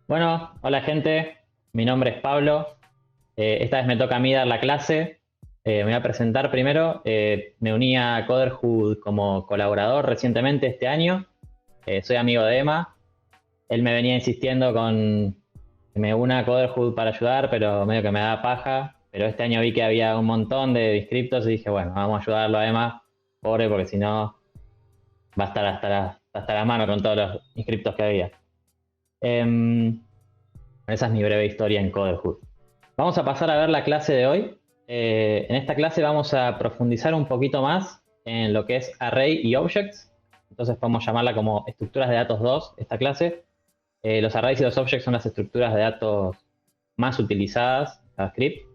Bueno, hola gente, mi nombre es Pablo. Esta vez me toca a mí dar la clase. Me voy a presentar primero. Me uní a Coderhood como colaborador recientemente este año. Soy amigo de Emma. Él me venía insistiendo con que me una a Coderhood para ayudar, pero medio que me da paja. Pero este año vi que había un montón de inscriptos y dije, bueno, vamos a ayudarlo a Emma, pobre, porque si no va a estar hasta la mano con todos los inscriptos que había. Em, Esa es mi breve historia en Coderhood. Vamos a pasar a ver la clase de hoy. En esta clase vamos a profundizar un poquito más en lo que es Array y Objects. Entonces podemos llamarla como estructuras de datos 2, esta clase. Los arrays y los objects son las estructuras de datos más utilizadas en JavaScript.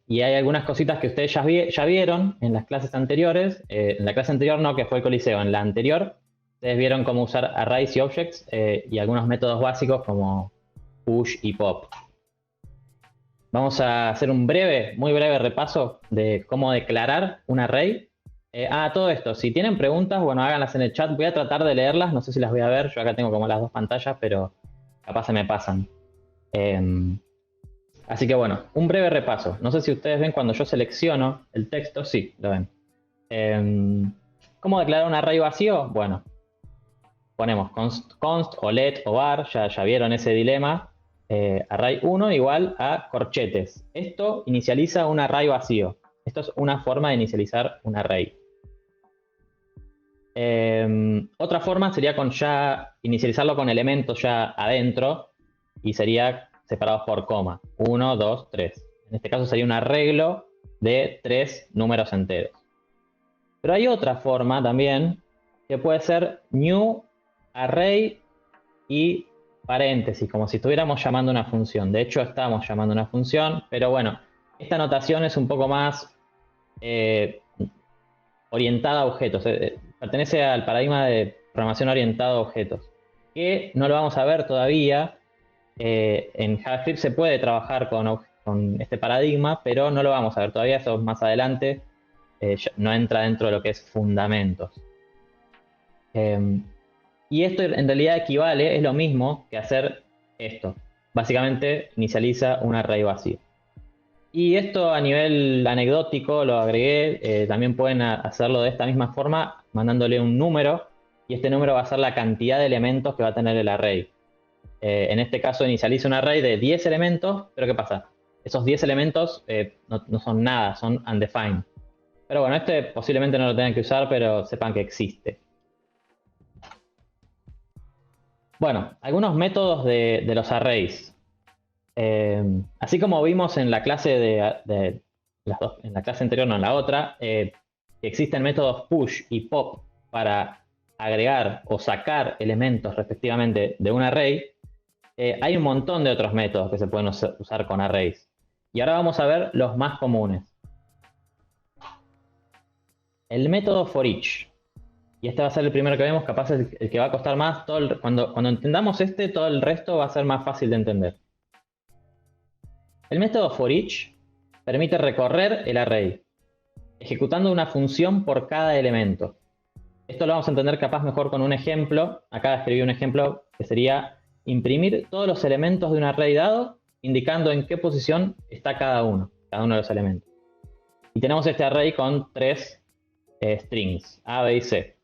Y hay algunas cositas que ustedes ya vieron en las clases anteriores. En la clase anterior no, que fue el Coliseo. En la anterior, ustedes vieron cómo usar arrays y objects y algunos métodos básicos como push y pop. Vamos a hacer un muy breve repaso de cómo declarar un array. Todo esto, si tienen preguntas, bueno, háganlas en el chat. Voy a tratar de leerlas, no sé si las voy a ver. Yo acá tengo como las dos pantallas, pero capaz se me pasan. Eh, Así que bueno, un breve repaso. No sé si ustedes ven cuando yo selecciono el texto, sí, lo ven. ¿Cómo declarar un array vacío? Bueno, ponemos const o let o var, ya vieron ese dilema. Array 1 igual a corchetes. Esto inicializa un array vacío. Esto es una forma de inicializar un array. Otra forma sería con ya inicializarlo con elementos ya adentro y sería separados por coma. 1, 2, 3. En este caso sería un arreglo de 3 números enteros. Pero hay otra forma también que puede ser new array y paréntesis, como si estuviéramos llamando una función. De hecho, estamos llamando una función, pero bueno, esta notación es un poco más orientada a objetos. Pertenece al paradigma de programación orientada a objetos, que no lo vamos a ver todavía. En JavaScript se puede trabajar con este paradigma, pero no lo vamos a ver todavía, eso más adelante. No entra dentro de lo que es fundamentos. Y esto en realidad equivale, es lo mismo que hacer esto. Básicamente inicializa un array vacío. Y esto a nivel anecdótico lo agregué, también pueden hacerlo de esta misma forma, mandándole un número, y este número va a ser la cantidad de elementos que va a tener el array. En este caso inicializa un array de 10 elementos, pero ¿qué pasa? Esos 10 elementos no son nada, son undefined. Pero bueno, este posiblemente no lo tengan que usar, pero sepan que existe. Bueno, algunos métodos de los arrays. Así como vimos en la clase de las dos, en la clase anterior, no en la otra, que existen métodos push y pop para agregar o sacar elementos respectivamente de un array, hay un montón de otros métodos que se pueden usar con arrays. Y ahora vamos a ver los más comunes. El método for each. Y este va a ser el primero que vemos, capaz es el que va a costar más. Cuando entendamos este, todo el resto va a ser más fácil de entender. El método for each permite recorrer el array, ejecutando una función por cada elemento. Esto lo vamos a entender capaz mejor con un ejemplo. Acá escribí un ejemplo que sería imprimir todos los elementos de un array dado, indicando en qué posición está cada uno de los elementos. Y tenemos este array con 3 strings, A, B y C.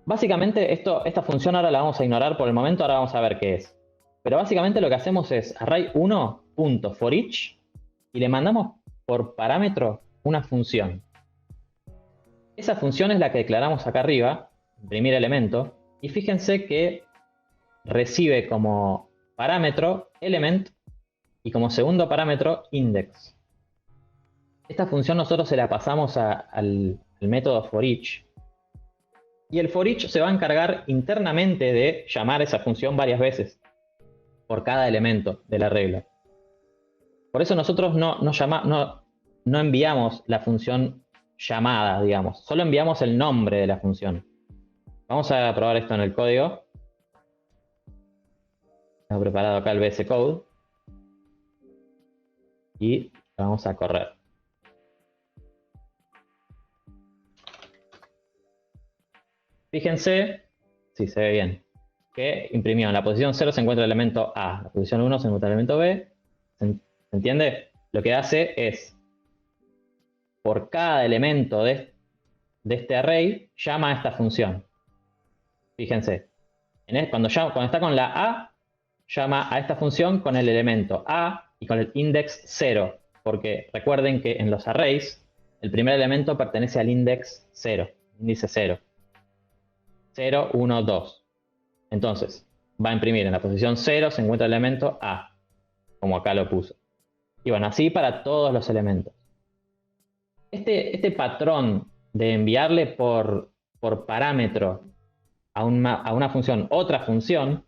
Básicamente esta función ahora la vamos a ignorar por el momento, ahora vamos a ver qué es. Pero básicamente lo que hacemos es array1.forEach y le mandamos por parámetro una función. Esa función es la que declaramos acá arriba, imprimir elemento, y fíjense que recibe como parámetro element y como segundo parámetro index. Esta función nosotros se la pasamos al método forEach. Y el forEach se va a encargar internamente de llamar esa función varias veces por cada elemento de la regla. Por eso nosotros no enviamos la función llamada, digamos. Solo enviamos el nombre de la función. Vamos a probar esto en el código. Tengo preparado acá el VS Code. Y lo vamos a correr. Fíjense, sí, se ve bien. que imprimió en la posición 0 se encuentra el elemento A, en la posición 1 se encuentra el elemento B. ¿Se entiende? Lo que hace es, por cada elemento de este array, llama a esta función. Fíjense, cuando está con la A, llama a esta función con el elemento A y con el index 0, porque recuerden que en los arrays el primer elemento pertenece al index 0, índice 0. 0, 1, 2. Entonces, va a imprimir en la posición 0 se encuentra el elemento A, como acá lo puso. Y bueno, así para todos los elementos. Este patrón de enviarle por parámetro a una función otra función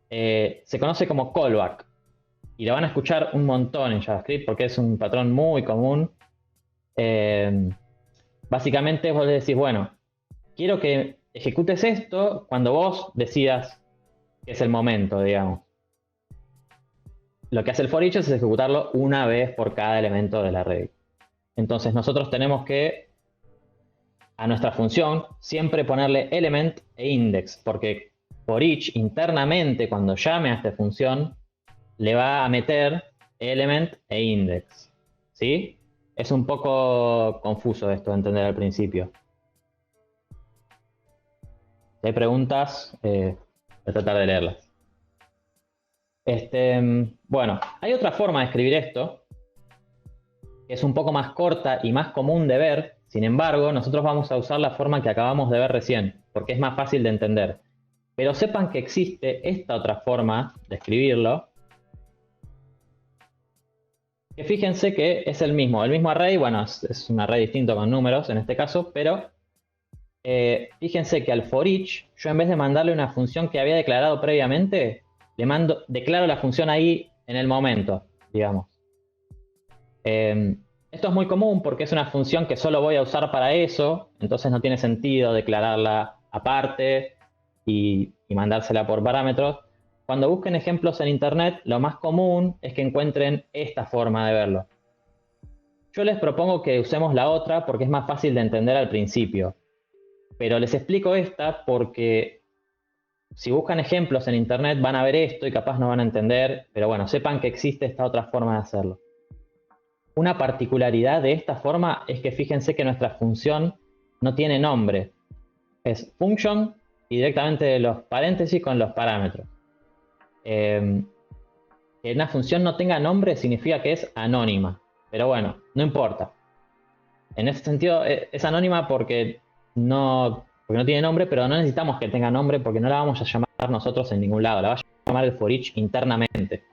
se conoce como callback. Y lo van a escuchar un montón en JavaScript porque es un patrón muy común. Básicamente vos le decís, bueno, quiero que ejecutes esto cuando vos decidas que es el momento, digamos. Lo que hace el for each es ejecutarlo una vez por cada elemento del array. Entonces nosotros tenemos que a nuestra función siempre ponerle element e index, porque for each internamente cuando llame a esta función le va a meter element e index. ¿Sí? Es un poco confuso esto de entender al principio. Si hay preguntas, voy a tratar de leerlas. Bueno, hay otra forma de escribir esto, que es un poco más corta y más común de ver. Sin embargo, nosotros vamos a usar la forma que acabamos de ver recién, porque es más fácil de entender. Pero sepan que existe esta otra forma de escribirlo, que fíjense que es el mismo array. Bueno, es un array distinto con números en este caso, pero fíjense que al for each, yo en vez de mandarle una función que había declarado previamente, declaro la función ahí en el momento, digamos. Esto es muy común porque es una función que solo voy a usar para eso, entonces no tiene sentido declararla aparte y mandársela por parámetros. Cuando busquen ejemplos en internet, lo más común es que encuentren esta forma de verlo. Yo les propongo que usemos la otra porque es más fácil de entender al principio. Pero les explico esta porque si buscan ejemplos en internet van a ver esto y capaz no van a entender, pero bueno, sepan que existe esta otra forma de hacerlo. Una particularidad de esta forma es que fíjense que nuestra función no tiene nombre. Es function y directamente de los paréntesis con los parámetros. Que una función no tenga nombre significa que es anónima. Pero bueno, no importa. En ese sentido es anónima porque no tiene nombre, pero no necesitamos que tenga nombre porque no la vamos a llamar nosotros en ningún lado. La va a llamar el for each internamente.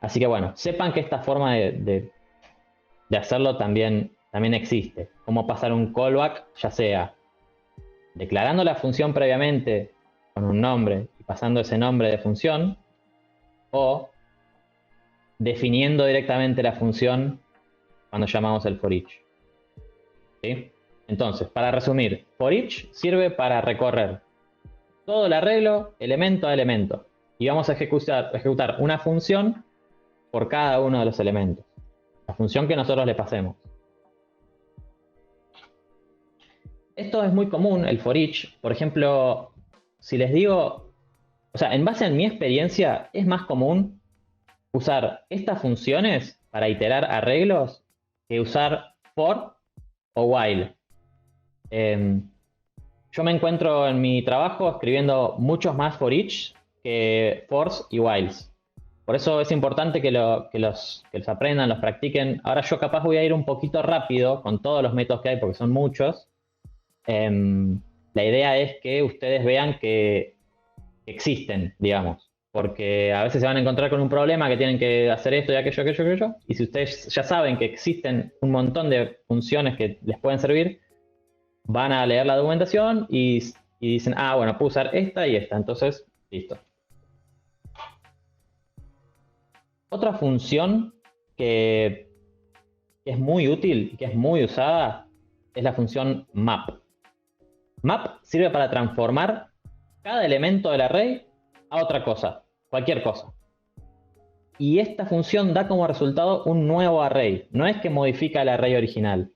Así que bueno, sepan que esta forma de hacerlo también existe. Cómo pasar un callback, ya sea declarando la función previamente con un nombre y pasando ese nombre de función, o definiendo directamente la función cuando llamamos el for each. ¿Sí? Entonces, para resumir, for each sirve para recorrer todo el arreglo elemento a elemento. Y vamos a ejecutar una función por cada uno de los elementos. La función que nosotros le pasemos. Esto es muy común, el for each. Por ejemplo, si les digo, o sea, en base a mi experiencia, es más común usar estas funciones para iterar arreglos que usar for o while. Yo me encuentro en mi trabajo escribiendo muchos más for each que fors y whiles. Por eso es importante que los aprendan, los practiquen. Ahora yo capaz voy a ir un poquito rápido con todos los métodos que hay porque son muchos. La idea es que ustedes vean que existen, digamos. Porque a veces se van a encontrar con un problema que tienen que hacer esto y aquello. Y si ustedes ya saben que existen un montón de funciones que les pueden servir, van a leer la documentación y dicen, ah, bueno, puedo usar esta y esta. Entonces, listo. Otra función que es muy útil y que es muy usada es la función map. Map sirve para transformar cada elemento del array a otra cosa, cualquier cosa. Y esta función da como resultado un nuevo array. No es que modifica el array original.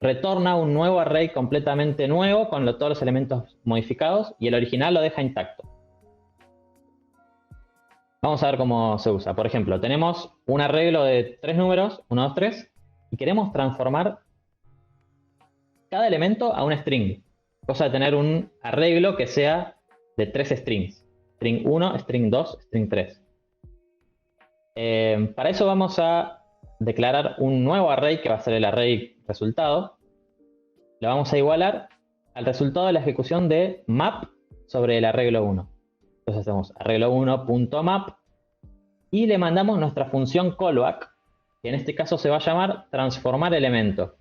retorna un nuevo array completamente nuevo con todos los elementos modificados y el original lo deja intacto. Vamos a ver cómo se usa. Por ejemplo, tenemos un arreglo de 3 números, 1, 2, 3, y queremos transformar cada elemento a un string. Cosa de tener un arreglo que sea de 3 strings. String 1, string 2, string 3. Para eso vamos a declarar un nuevo array que va a ser el array resultado. Lo vamos a igualar al resultado de la ejecución de map sobre el arreglo 1. Entonces hacemos arreglo1.map y le mandamos nuestra función callback, que en este caso se va a llamar transformar elemento.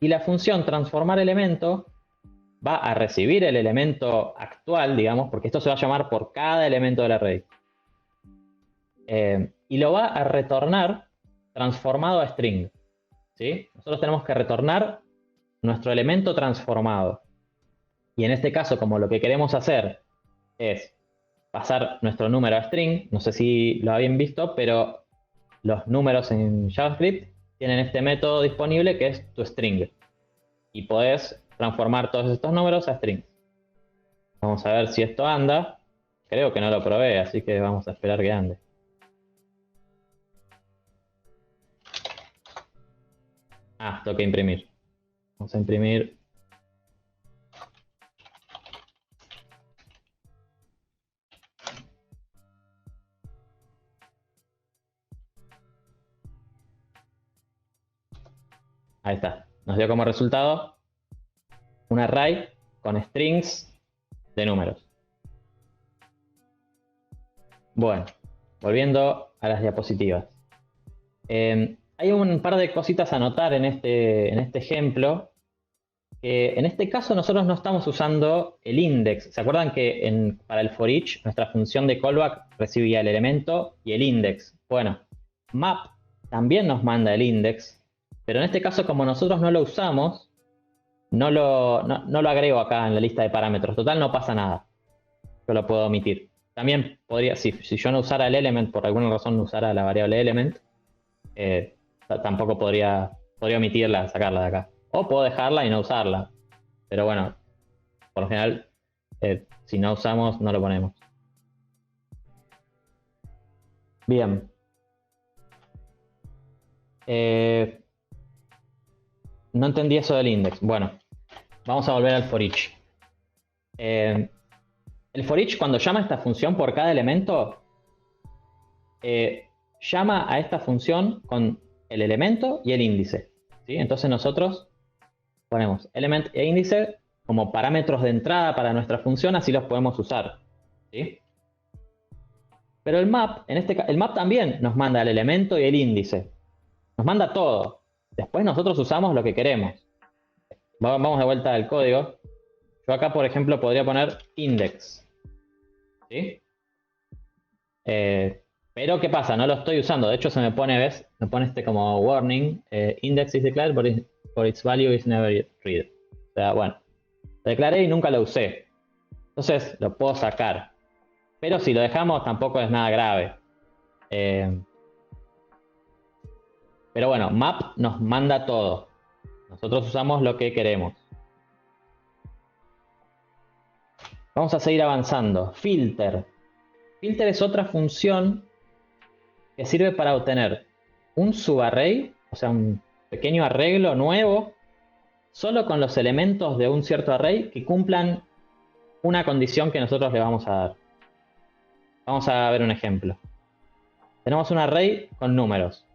Y la función transformar elemento va a recibir el elemento actual, digamos, porque esto se va a llamar por cada elemento del array. Y lo va a retornar transformado a string. ¿Sí? Nosotros tenemos que retornar nuestro elemento transformado. Y en este caso, como lo que queremos hacer es pasar nuestro número a string, no sé si lo habían visto, pero los números en JavaScript tienen este método disponible que es toString. Y podés transformar todos estos números a string. Vamos a ver si esto anda. Creo que no lo probé, así que vamos a esperar que ande. Ah, tengo que imprimir. Vamos a imprimir. Ahí está. Nos dio como resultado un array con strings de números. Bueno, volviendo a las diapositivas. Hay un par de cositas a notar en este ejemplo. En este caso nosotros no estamos usando el index. ¿Se acuerdan que para el for each nuestra función de callback recibía el elemento y el index? Bueno, map también nos manda el index, pero en este caso como nosotros no lo usamos, no lo agrego acá en la lista de parámetros. Total, no pasa nada. Yo lo puedo omitir. También podría, si yo no usara el element, por alguna razón no usara la variable element, tampoco podría omitirla, sacarla de acá. O puedo dejarla y no usarla. Pero bueno, por lo general, si no usamos, no lo ponemos. Bien. No entendí eso del index. Bueno, vamos a volver al for each. El for each, cuando llama a esta función por cada elemento, llama a esta función con el elemento y el índice. ¿Sí? Entonces nosotros ponemos element e índice como parámetros de entrada para nuestra función, así los podemos usar. ¿Sí? Pero el map, el map también nos manda el elemento y el índice. Nos manda todo. Después nosotros usamos lo que queremos. Vamos de vuelta al código. Yo acá, por ejemplo, podría poner index. ¿Sí? Pero ¿qué pasa? No lo estoy usando. De hecho, se me pone, ¿ves? Me pone como warning. Index is declared, but its value is never read. O sea, bueno. Lo declaré y nunca lo usé. Entonces, lo puedo sacar. Pero si lo dejamos, tampoco es nada grave. Pero bueno, map nos manda todo. Nosotros usamos lo que queremos. Vamos a seguir avanzando. Filter. Filter es otra función que sirve para obtener un subarray, o sea, un pequeño arreglo nuevo, solo con los elementos de un cierto array que cumplan una condición que nosotros le vamos a dar. Vamos a ver un ejemplo. Tenemos un array con números,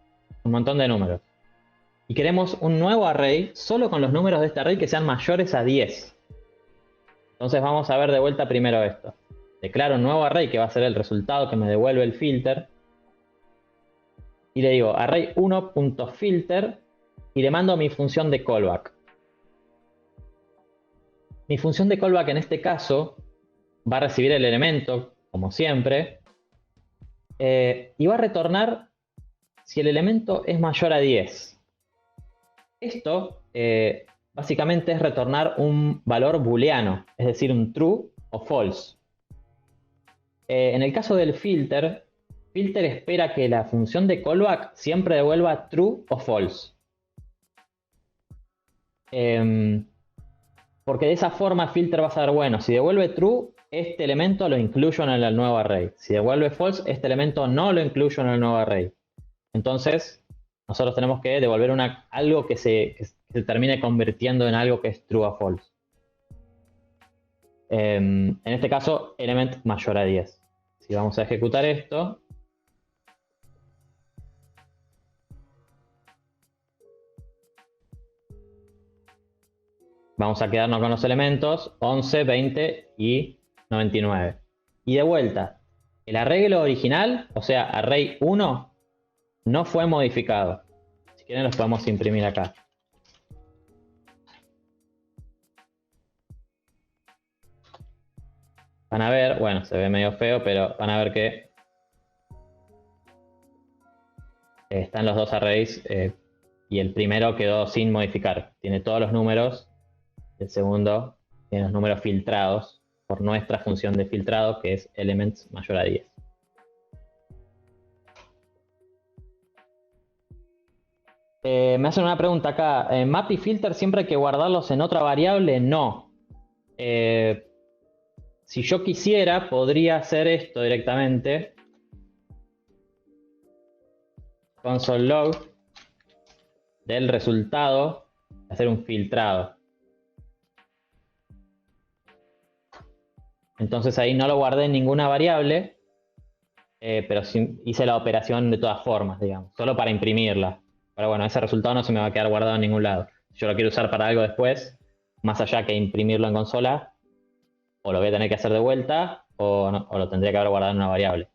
un montón de números. Y queremos un nuevo array solo con los números de este array que sean mayores a 10. Entonces vamos a ver de vuelta primero esto. Declaro un nuevo array que va a ser el resultado que me devuelve el filter. Y le digo array1.filter y le mando mi función de callback. Mi función de callback en este caso va a recibir el elemento, como siempre, y va a retornar si el elemento es mayor a 10. Esto básicamente es retornar un valor booleano, es decir, un true o false. En el caso del filter espera que la función de callback siempre devuelva true o false. Porque de esa forma filter va a ser, bueno, si devuelve true, este elemento lo incluyo en el nuevo array. Si devuelve false, este elemento no lo incluyo en el nuevo array. Entonces, nosotros tenemos que devolver algo que se termine convirtiendo en algo que es true o false. En este caso, element mayor a 10. Si vamos a ejecutar esto, vamos a quedarnos con los elementos 11, 20 y 99. Y de vuelta, el arreglo original, o sea, array 1, no fue modificado. Si quieren los podemos imprimir acá. Van a ver, bueno, se ve medio feo, pero van a ver que están los dos arrays y el primero quedó sin modificar. Tiene todos los números. El segundo tiene los números filtrados por nuestra función de filtrado, que es elements mayor a 10. Me hacen una pregunta acá. ¿Map y filter siempre hay que guardarlos en otra variable? No. Si yo quisiera, podría hacer esto directamente. Console log del resultado, hacer un filtrado. Entonces ahí no lo guardé en ninguna variable, pero sí hice la operación de todas formas, digamos, solo para imprimirla. Pero bueno, ese resultado no se me va a quedar guardado en ningún lado. Si yo lo quiero usar para algo después, más allá que imprimirlo en consola, o lo voy a tener que hacer de vuelta, o lo tendría que haber guardado en una variable.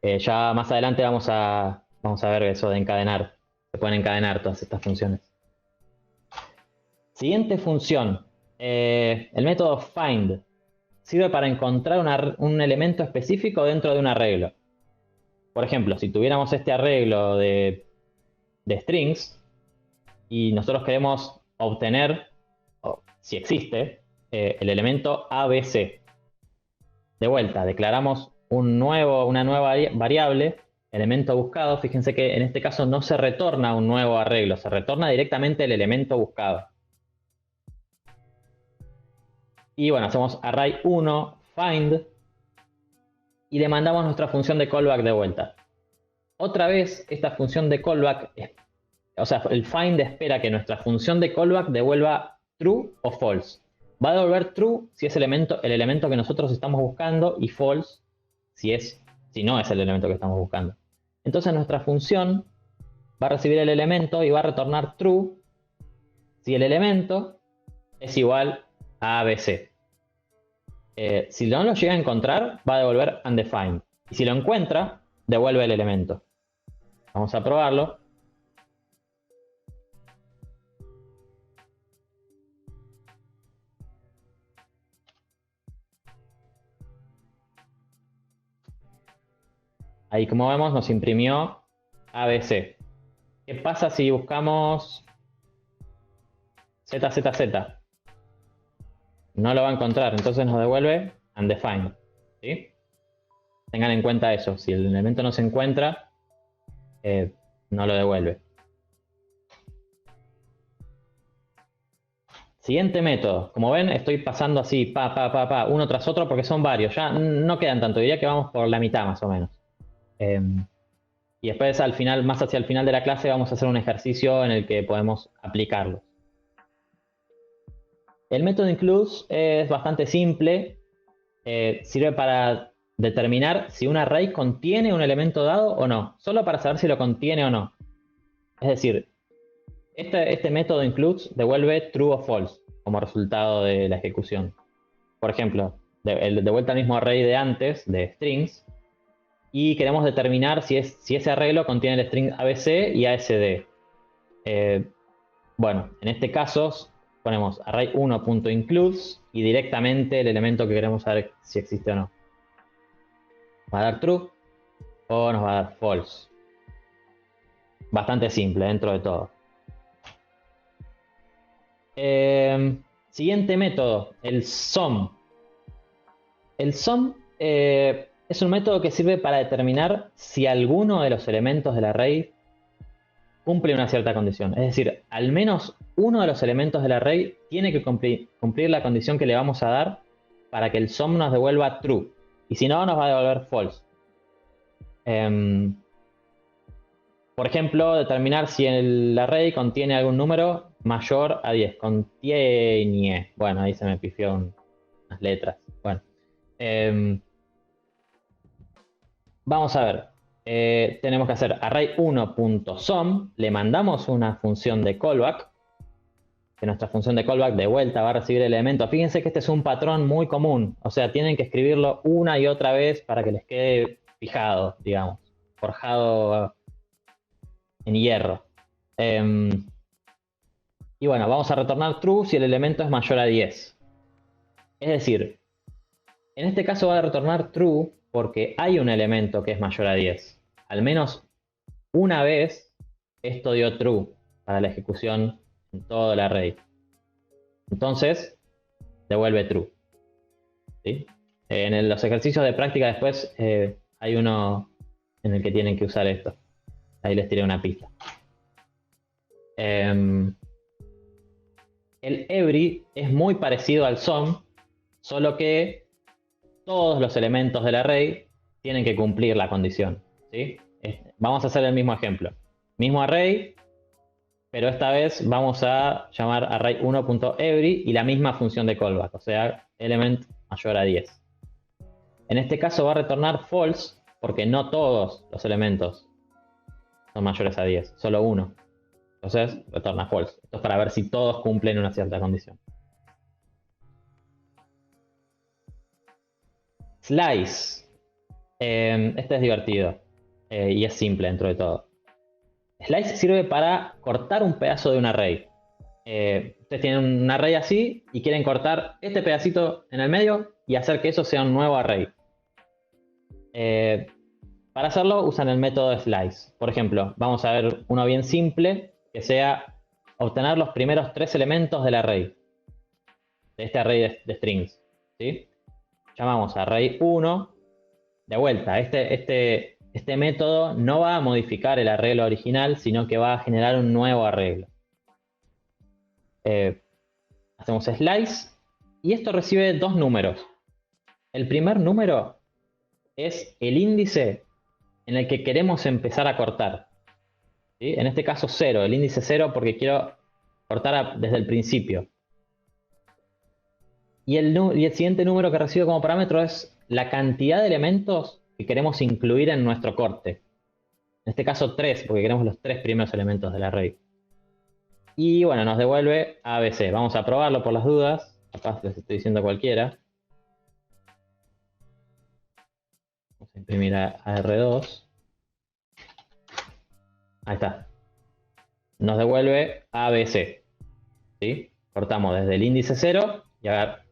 Ya más adelante vamos a ver eso de encadenar. Se pueden encadenar todas estas funciones. Siguiente función. El método find sirve para encontrar un elemento específico dentro de un arreglo. Por ejemplo, si tuviéramos este arreglo de strings y nosotros queremos obtener, si existe, el elemento ABC. De vuelta, declaramos una nueva variable, elemento buscado. Fíjense que en este caso no se retorna un nuevo arreglo, se retorna directamente el elemento buscado. Y bueno, hacemos array1 find y le mandamos nuestra función de callback de vuelta. Otra vez, esta función de callback, o sea, el find espera que nuestra función de callback devuelva true o false. Va a devolver true si es el elemento que nosotros estamos buscando y false si no es el elemento que estamos buscando. Entonces nuestra función va a recibir el elemento y va a retornar true si el elemento es igual a ABC. Si no lo llega a encontrar, va a devolver undefined. Y si lo encuentra, devuelve el elemento. Vamos a probarlo. Ahí, como vemos, nos imprimió ABC. ¿Qué pasa si buscamos ZZZ? No lo va a encontrar, entonces nos devuelve undefined. ¿Sí? Tengan en cuenta eso. Si el elemento no se encuentra, no lo devuelve. Siguiente método. Como ven, estoy pasando así, uno tras otro, porque son varios. Ya no quedan tanto, diría que vamos por la mitad más o menos. Y después, al final, más hacia el final de la clase, vamos a hacer un ejercicio en el que podemos aplicarlos. El método include es bastante simple. Sirve para determinar si un array contiene un elemento dado o no. Solo para saber si lo contiene o no. Es decir, este método include devuelve true o false como resultado de la ejecución. Por ejemplo, de vuelta al mismo array de antes, de strings, y queremos determinar si ese arreglo contiene el string ABC y ASD. Bueno, en este caso ponemos array1.includes y directamente el elemento que queremos saber si existe o no. ¿Va a dar true o nos va a dar false? Bastante simple dentro de todo. Siguiente método, el sum. El sum es un método que sirve para determinar si alguno de los elementos del array cumple una cierta condición. Es decir, al menos uno de los elementos del array tiene que cumplir la condición que le vamos a dar para que el sum nos devuelva true. Y si no, nos va a devolver false. Por ejemplo, determinar si el array contiene algún número mayor a 10. Contiene. Bueno, ahí se me pifió unas letras. Bueno. Vamos a ver. Tenemos que hacer array1.sum. Le mandamos una función de callback. Que nuestra función de callback de vuelta va a recibir el elemento. Fíjense que este es un patrón muy común. O sea, tienen que escribirlo una y otra vez para que les quede fijado, digamos. Forjado en hierro. Y bueno, vamos a retornar true si el elemento es mayor a 10. Es decir, en este caso va a retornar true porque hay un elemento que es mayor a 10. Al menos una vez esto dio true para la ejecución en todo el array. Entonces, devuelve true. ¿Sí? En los ejercicios de práctica después hay uno en el que tienen que usar esto. Ahí les tiré una pista. El every es muy parecido al sum, solo que todos los elementos del array tienen que cumplir la condición. ¿Sí? Vamos a hacer el mismo ejemplo. Mismo array, pero esta vez vamos a llamar array1.every y la misma función de callback, o sea, element mayor a 10. En este caso va a retornar false porque no todos los elementos son mayores a 10, solo uno. Entonces retorna false. Esto es para ver si todos cumplen una cierta condición. Slice. Este es divertido y es simple dentro de todo. Slice sirve para cortar un pedazo de un array. Ustedes tienen un array así y quieren cortar este pedacito en el medio y hacer que eso sea un nuevo array. Para hacerlo usan el método de slice. Por ejemplo, vamos a ver uno bien simple que sea obtener los primeros 3 elementos del array. De este array de strings. ¿Sí? Llamamos array1. De vuelta, este método no va a modificar el arreglo original, sino que va a generar un nuevo arreglo. Hacemos slice y esto recibe 2 números. El primer número es el índice en el que queremos empezar a cortar. ¿Sí? En este caso 0, el índice 0 porque quiero cortar desde el principio. Y el siguiente número que recibe como parámetro es la cantidad de elementos que queremos incluir en nuestro corte. En este caso 3, porque queremos los 3 primeros elementos del array. Y bueno, nos devuelve ABC. Vamos a probarlo por las dudas. Capaz les estoy diciendo cualquiera. Vamos a imprimir a R2. Ahí está. Nos devuelve ABC. ¿Sí? Cortamos desde el índice 0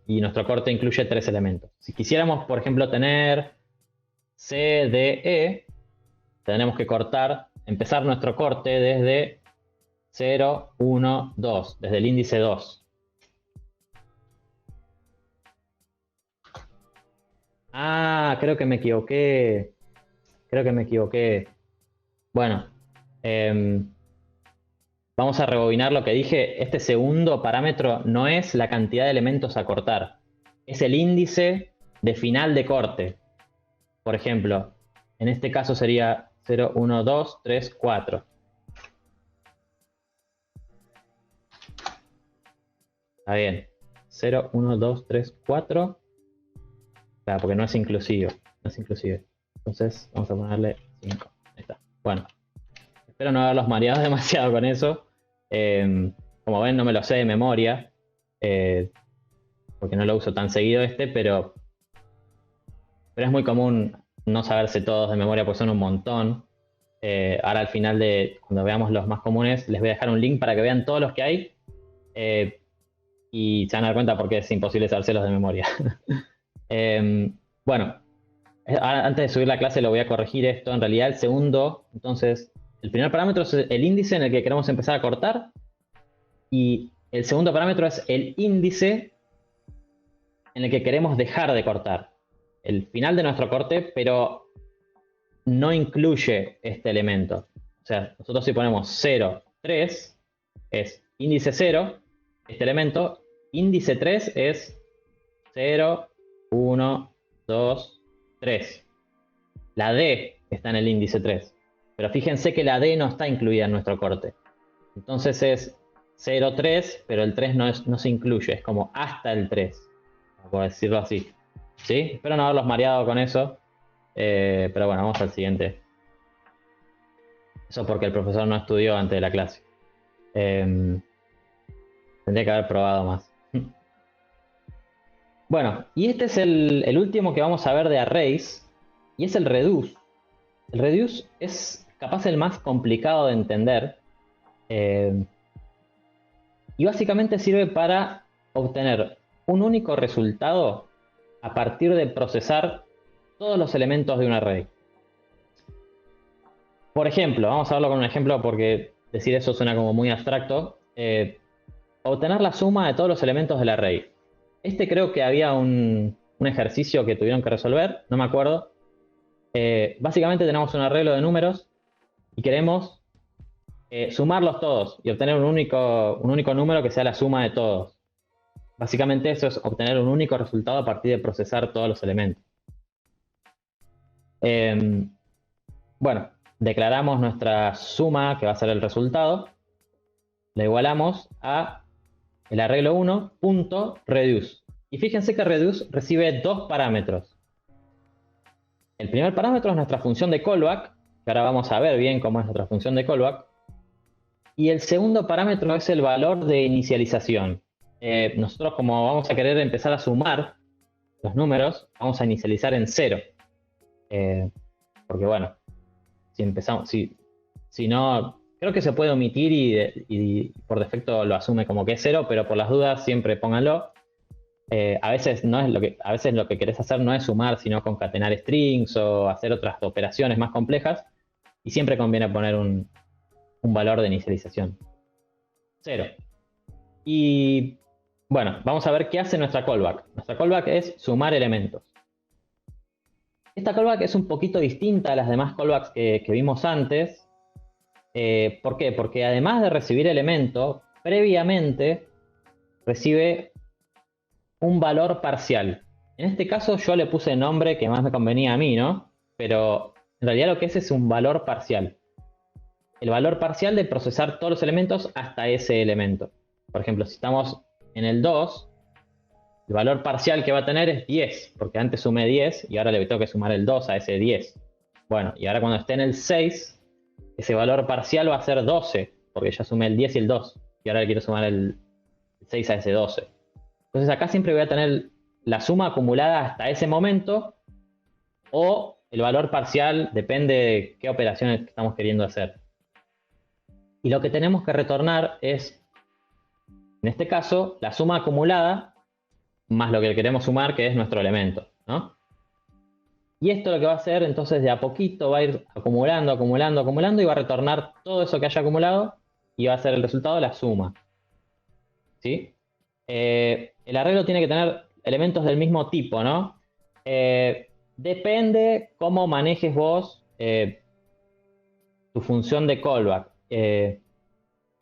y nuestro corte incluye 3 elementos. Si quisiéramos, por ejemplo, tener C, D, E, tenemos que empezar nuestro corte desde 0, 1, 2, desde el índice 2. Ah, creo que me equivoqué. Bueno, vamos a rebobinar lo que dije. Este segundo parámetro no es la cantidad de elementos a cortar. Es el índice de final de corte. Por ejemplo, en este caso sería 0, 1, 2, 3, 4. Está bien. 0, 1, 2, 3, 4. Claro, porque no es inclusivo. No es inclusive. Entonces vamos a ponerle 5. Ahí está. Bueno. Espero no haberlos mareado demasiado con eso. Como ven, no me lo sé de memoria. Porque no lo uso tan seguido pero es muy común no saberse todos de memoria porque son un montón. Ahora al final cuando veamos los más comunes, les voy a dejar un link para que vean todos los que hay. Y se van a dar cuenta porque es imposible sabérselos de memoria. Bueno, antes de subir la clase lo voy a corregir esto. En realidad el segundo, entonces, el primer parámetro es el índice en el que queremos empezar a cortar. Y el segundo parámetro es el índice en el que queremos dejar de cortar. El final de nuestro corte, pero no incluye este elemento. O sea, nosotros si ponemos 0, 3, es índice 0, este elemento, índice 3 es 0, 1, 2, 3. La D está en el índice 3. Pero fíjense que la D no está incluida en nuestro corte. Entonces es 0, 3, pero el 3 no se incluye. Es como hasta el 3. Por decirlo así. ¿Sí? Espero no haberlos mareado con eso. Pero bueno, vamos al siguiente. Eso porque el profesor no estudió antes de la clase. Tendría que haber probado más. Bueno, y este es el último que vamos a ver de arrays. Y es el reduce. El reduce es capaz el más complicado de entender. Y básicamente sirve para obtener un único resultado a partir de procesar todos los elementos de un array. Por ejemplo, vamos a verlo con un ejemplo porque decir eso suena como muy abstracto. Obtener la suma de todos los elementos del array. Creo que había un ejercicio que tuvieron que resolver, no me acuerdo. Básicamente tenemos un arreglo de números y queremos sumarlos todos y obtener un único número que sea la suma de todos. Básicamente eso es obtener un único resultado a partir de procesar todos los elementos. Bueno, declaramos nuestra suma, que va a ser el resultado. La igualamos a el arreglo 1.reduce. Y fíjense que reduce recibe dos parámetros. El primer parámetro es nuestra función de callback, que ahora vamos a ver bien cómo es nuestra función de callback. Y el segundo parámetro es el valor de inicialización. Nosotros, como vamos a querer empezar a sumar los números, vamos a inicializar en 0. Porque bueno, si empezamos, si no, creo que se puede omitir y por defecto lo asume como que es 0, pero por las dudas siempre pónganlo. A veces lo que querés hacer no es sumar, sino concatenar strings o hacer otras operaciones más complejas. Y siempre conviene poner un valor de inicialización. 0. Y bueno, vamos a ver qué hace nuestra callback. Nuestra callback es sumar elementos. Esta callback es un poquito distinta a las demás callbacks que vimos antes. ¿Por qué? Porque además de recibir elemento, previamente recibe un valor parcial. En este caso yo le puse el nombre que más me convenía a mí, ¿no? Pero en realidad lo que es un valor parcial. El valor parcial de procesar todos los elementos hasta ese elemento. Por ejemplo, si estamos en el 2, el valor parcial que va a tener es 10, porque antes sumé 10 y ahora le tengo que sumar el 2 a ese 10. Bueno, y ahora cuando esté en el 6, ese valor parcial va a ser 12, porque ya sumé el 10 y el 2, y ahora le quiero sumar el 6 a ese 12. Entonces acá siempre voy a tener la suma acumulada hasta ese momento, o el valor parcial, depende de qué operaciones estamos queriendo hacer. Y lo que tenemos que retornar es, en este caso, la suma acumulada más lo que queremos sumar, que es nuestro elemento, ¿no? Y esto lo que va a hacer, entonces, de a poquito va a ir acumulando, acumulando, acumulando y va a retornar todo eso que haya acumulado y va a ser el resultado de la suma. ¿Sí? El arreglo tiene que tener elementos del mismo tipo, ¿no? Depende cómo manejes vos tu función de callback.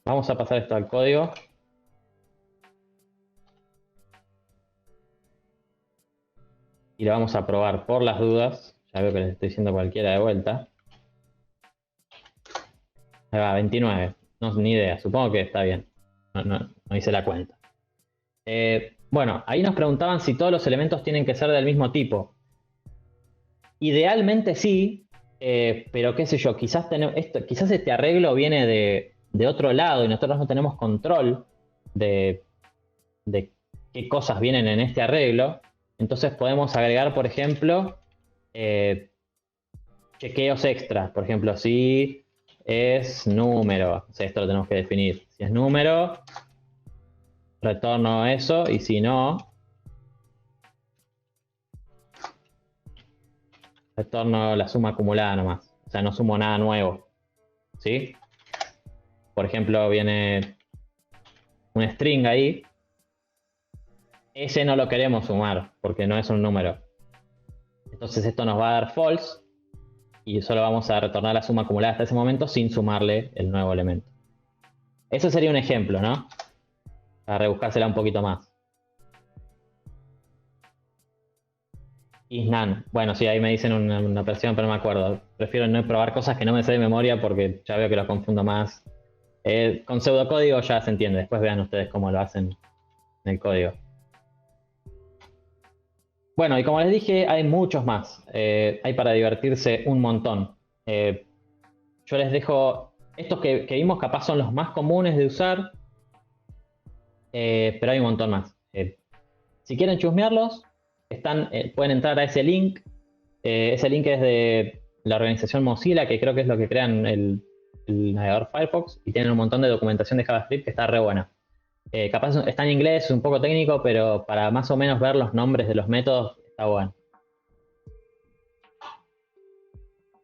Vamos a pasar esto al código. Y lo vamos a probar por las dudas. Ya veo que les estoy diciendo cualquiera de vuelta. Ahí va, 29. No, ni idea. Supongo que está bien. No hice la cuenta. Bueno, ahí nos preguntaban si todos los elementos tienen que ser del mismo tipo. Idealmente sí, pero qué sé yo, quizás este arreglo viene de otro lado y nosotros no tenemos control de qué cosas vienen en este arreglo. Entonces podemos agregar, por ejemplo, chequeos extras. Por ejemplo, si es número, o sea, esto lo tenemos que definir. Si es número, retorno eso, y si no, retorno la suma acumulada nomás. O sea, no sumo nada nuevo. ¿Sí? Por ejemplo, viene un string ahí. Ese no lo queremos sumar porque no es un número. Entonces esto nos va a dar false. y solo vamos a retornar la suma acumulada hasta ese momento sin sumarle el nuevo elemento. Eso sería un ejemplo, ¿no? Para rebuscársela un poquito más. Isnan. Bueno, sí, ahí me dicen una versión, pero no me acuerdo. Prefiero no probar cosas que no me sé de memoria porque ya veo que lo confundo más. Con pseudocódigo ya se entiende. Después vean ustedes cómo lo hacen en el código. Bueno, y como les dije, hay muchos más. Hay para divertirse un montón. Yo les dejo estos que vimos, capaz son los más comunes de usar, pero hay un montón más. Si quieren chusmearlos, pueden entrar a ese link. Ese link es de la organización Mozilla, que creo que es lo que crean el navegador Firefox, y tienen un montón de documentación de JavaScript que está re buena. Capaz está en inglés, es un poco técnico, pero para más o menos ver los nombres de los métodos está bueno.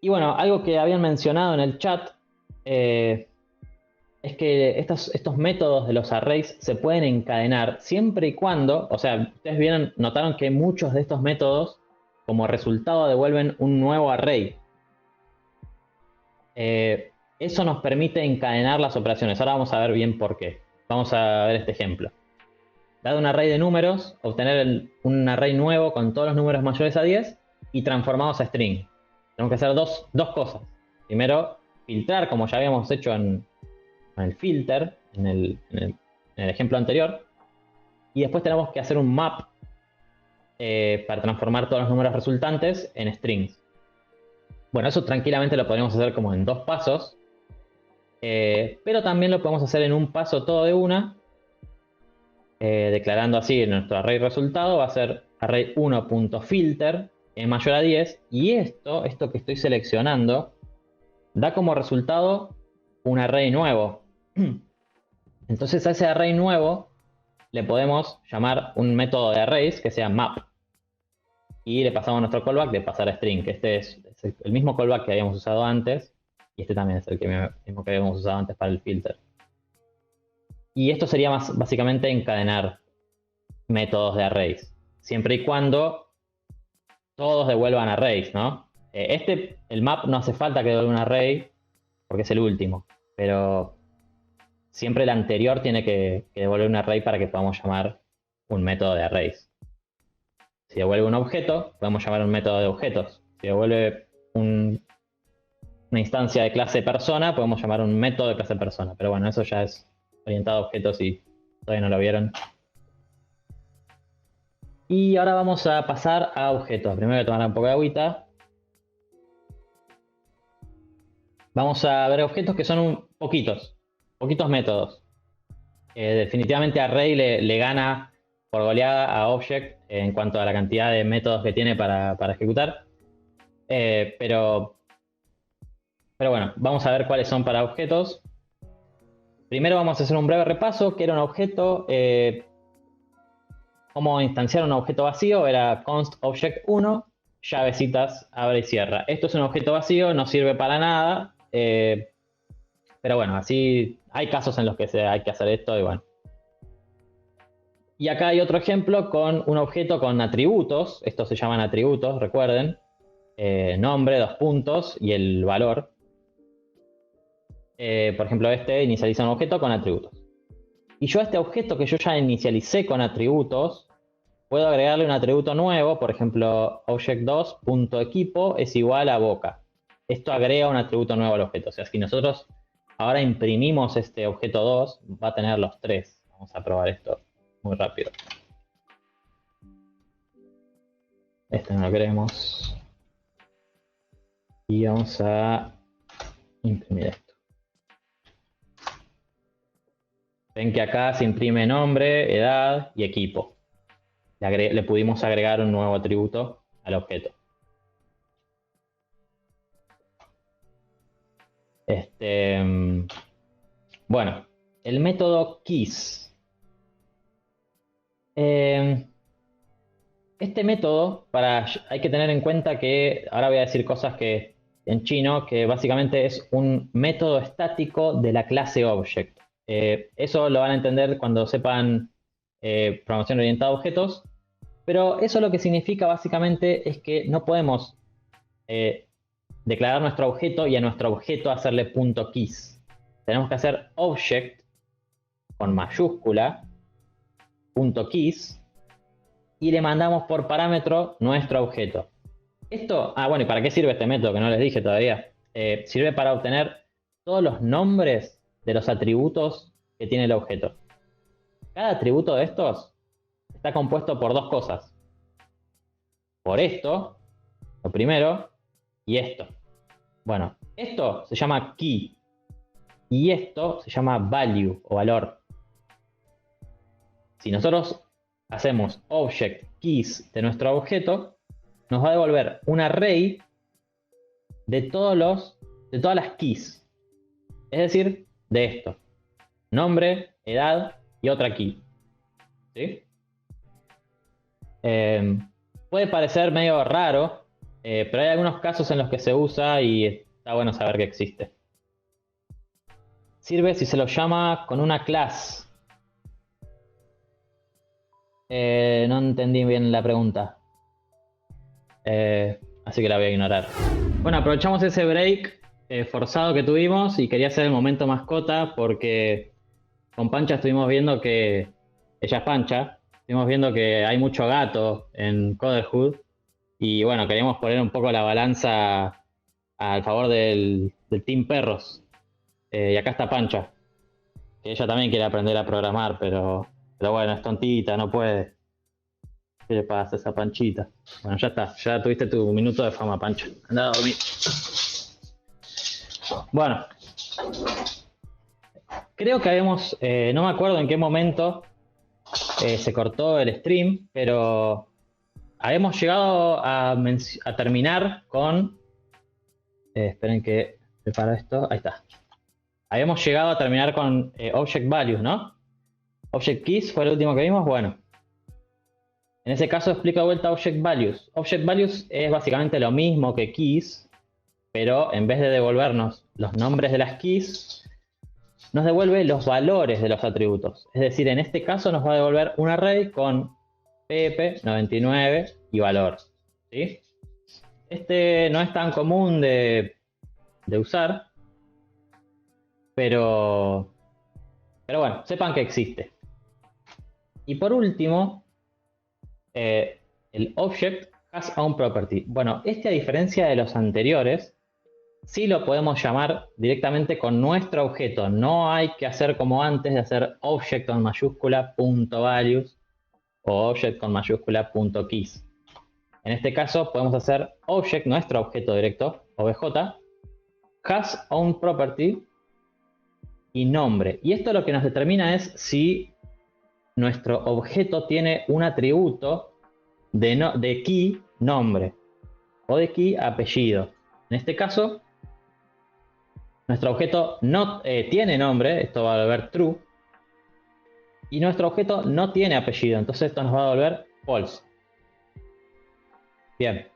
Y bueno, algo que habían mencionado en el chat es que estos métodos de los arrays se pueden encadenar siempre y cuando, o sea, ustedes notaron que muchos de estos métodos como resultado devuelven un nuevo array. Eso nos permite encadenar las operaciones. Ahora vamos a ver bien por qué. Vamos a ver este ejemplo. Dado un array de números, obtener un array nuevo con todos los números mayores a 10 y transformados a string. Tenemos que hacer dos cosas. Primero, filtrar, como ya habíamos hecho en el filter, en el ejemplo anterior. Y después tenemos que hacer un map para transformar todos los números resultantes en strings. Bueno, eso tranquilamente lo podemos hacer como en 2 pasos. Pero también lo podemos hacer en un paso todo de una. Declarando así nuestro array resultado va a ser array1.filter es mayor a 10, y esto que estoy seleccionando da como resultado un array nuevo. Entonces a ese array nuevo le podemos llamar un método de arrays que sea map, y le pasamos nuestro callback de pasar a string, que este es el mismo callback que habíamos usado antes, y este también es el mismo que habíamos usado antes para el filter. Y esto sería básicamente encadenar métodos de arrays, siempre y cuando todos devuelvan arrays, ¿no? El map no hace falta que devuelva un array porque es el último, pero siempre el anterior tiene que devolver un array para que podamos llamar un método de arrays. Si devuelve un objeto, podemos llamar un método de objetos. Si devuelve una instancia de clase persona, podemos llamar un método de clase persona. Pero bueno, eso ya es orientado a objetos y todavía no lo vieron. Y ahora vamos a pasar a objetos. Primero voy a tomar un poco de agüita. Vamos a ver objetos que son poquitos métodos. Definitivamente Array le gana por goleada a Object en cuanto a la cantidad de métodos que tiene para ejecutar. Pero bueno, vamos a ver cuáles son para objetos. Primero vamos a hacer un breve repaso. ¿Qué era un objeto? Cómo instanciar un objeto vacío era const object 1, llavecitas, abre y cierra. Esto es un objeto vacío, no sirve para nada, pero bueno, así hay casos en los que hay que hacer esto y bueno. Y acá hay otro ejemplo con un objeto con atributos. Estos se llaman atributos, recuerden. Nombre, 2 puntos y el valor. Por ejemplo, este inicializa un objeto con atributos. Y yo a este objeto que yo ya inicialicé con atributos, puedo agregarle un atributo nuevo. Por ejemplo, object2.equipo es igual a boca. Esto agrega un atributo nuevo al objeto. O sea, si nosotros ahora imprimimos este objeto 2, va a tener los 3. Vamos a probar esto muy rápido. Este no lo queremos. Y vamos a imprimir esto. Ven que acá se imprime nombre, edad y equipo. Le pudimos agregar un nuevo atributo al objeto. Bueno, el método keys. Este método, hay que tener en cuenta que, ahora voy a decir cosas que en chino, que básicamente es un método estático de la clase object. Eso lo van a entender cuando sepan programación orientada a objetos, pero eso lo que significa básicamente es que no podemos declarar nuestro objeto y a nuestro objeto hacerle .keys. Tenemos que hacer object con mayúscula, .keys, y le mandamos por parámetro nuestro objeto. Esto, bueno, ¿y para qué sirve este método que no les dije todavía? Sirve para obtener todos los nombres de los atributos que tiene el objeto. Cada atributo de estos está compuesto por dos cosas. Por esto, lo primero, y esto. Bueno, esto se llama key y esto se llama value o valor. Si nosotros hacemos object keys de nuestro objeto, nos va a devolver un array de todas las keys. Es decir, de esto. Nombre, edad y otra key. ¿Sí? Puede parecer medio raro, pero hay algunos casos en los que se usa y está bueno saber que existe. Sirve si se lo llama con una class. No entendí bien la pregunta. Así que la voy a ignorar. Bueno, aprovechamos ese break forzado que tuvimos y quería hacer el momento mascota porque con Pancha estuvimos viendo que... Ella es Pancha. Estuvimos viendo que hay mucho gato en Coderhood. Y bueno, queríamos poner un poco la balanza al favor del Team Perros. Y acá está Pancha. Que ella también quiere aprender a programar, pero bueno, es tontita, no puede. ¿Qué le pasa a esa Panchita? Bueno, ya está, ya tuviste tu minuto de fama, Pancha. Anda a dormir. Bueno. Creo que habíamos, no me acuerdo en qué momento se cortó el stream, pero habíamos llegado a terminar con... esperen que preparo esto, ahí está. Habíamos llegado a terminar con Object Values, ¿no? Object Keys fue el último que vimos, bueno. En ese caso explico de vuelta Object Values. Object Values es básicamente lo mismo que Keys, pero en vez de devolvernos los nombres de las keys, nos devuelve los valores de los atributos. Es decir, en este caso nos va a devolver un array con Pepe, 99 y valor. ¿Sí? Este no es tan común de usar, pero bueno, sepan que existe. Y por último, el object has own property. Bueno, este a diferencia de los anteriores, sí lo podemos llamar directamente con nuestro objeto. No hay que hacer como antes de hacer object con mayúscula .values o object con mayúscula .keys. En este caso podemos hacer object, nuestro objeto directo, obj, has own property y nombre. Y esto lo que nos determina es si nuestro objeto tiene un atributo de key nombre o de key apellido. En este caso, nuestro objeto no tiene nombre, esto va a volver true, y nuestro objeto no tiene apellido, entonces esto nos va a volver false. Bien,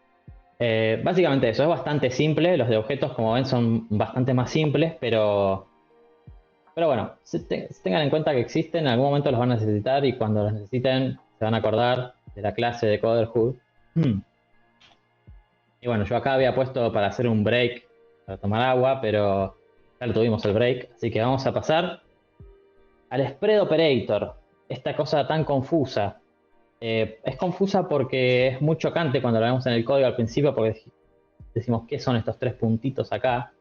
básicamente eso, es bastante simple, los de objetos como ven son bastante más simples, pero bueno, tengan en cuenta que existen, en algún momento los van a necesitar y cuando los necesiten se van a acordar de la clase de Coderhood. Y bueno, yo acá había puesto para hacer un break, para tomar agua, pero ya lo tuvimos el break, así que vamos a pasar al spread operator, esta cosa tan confusa. Es confusa porque es muy chocante cuando lo vemos en el código al principio, porque decimos qué son estos tres puntitos acá.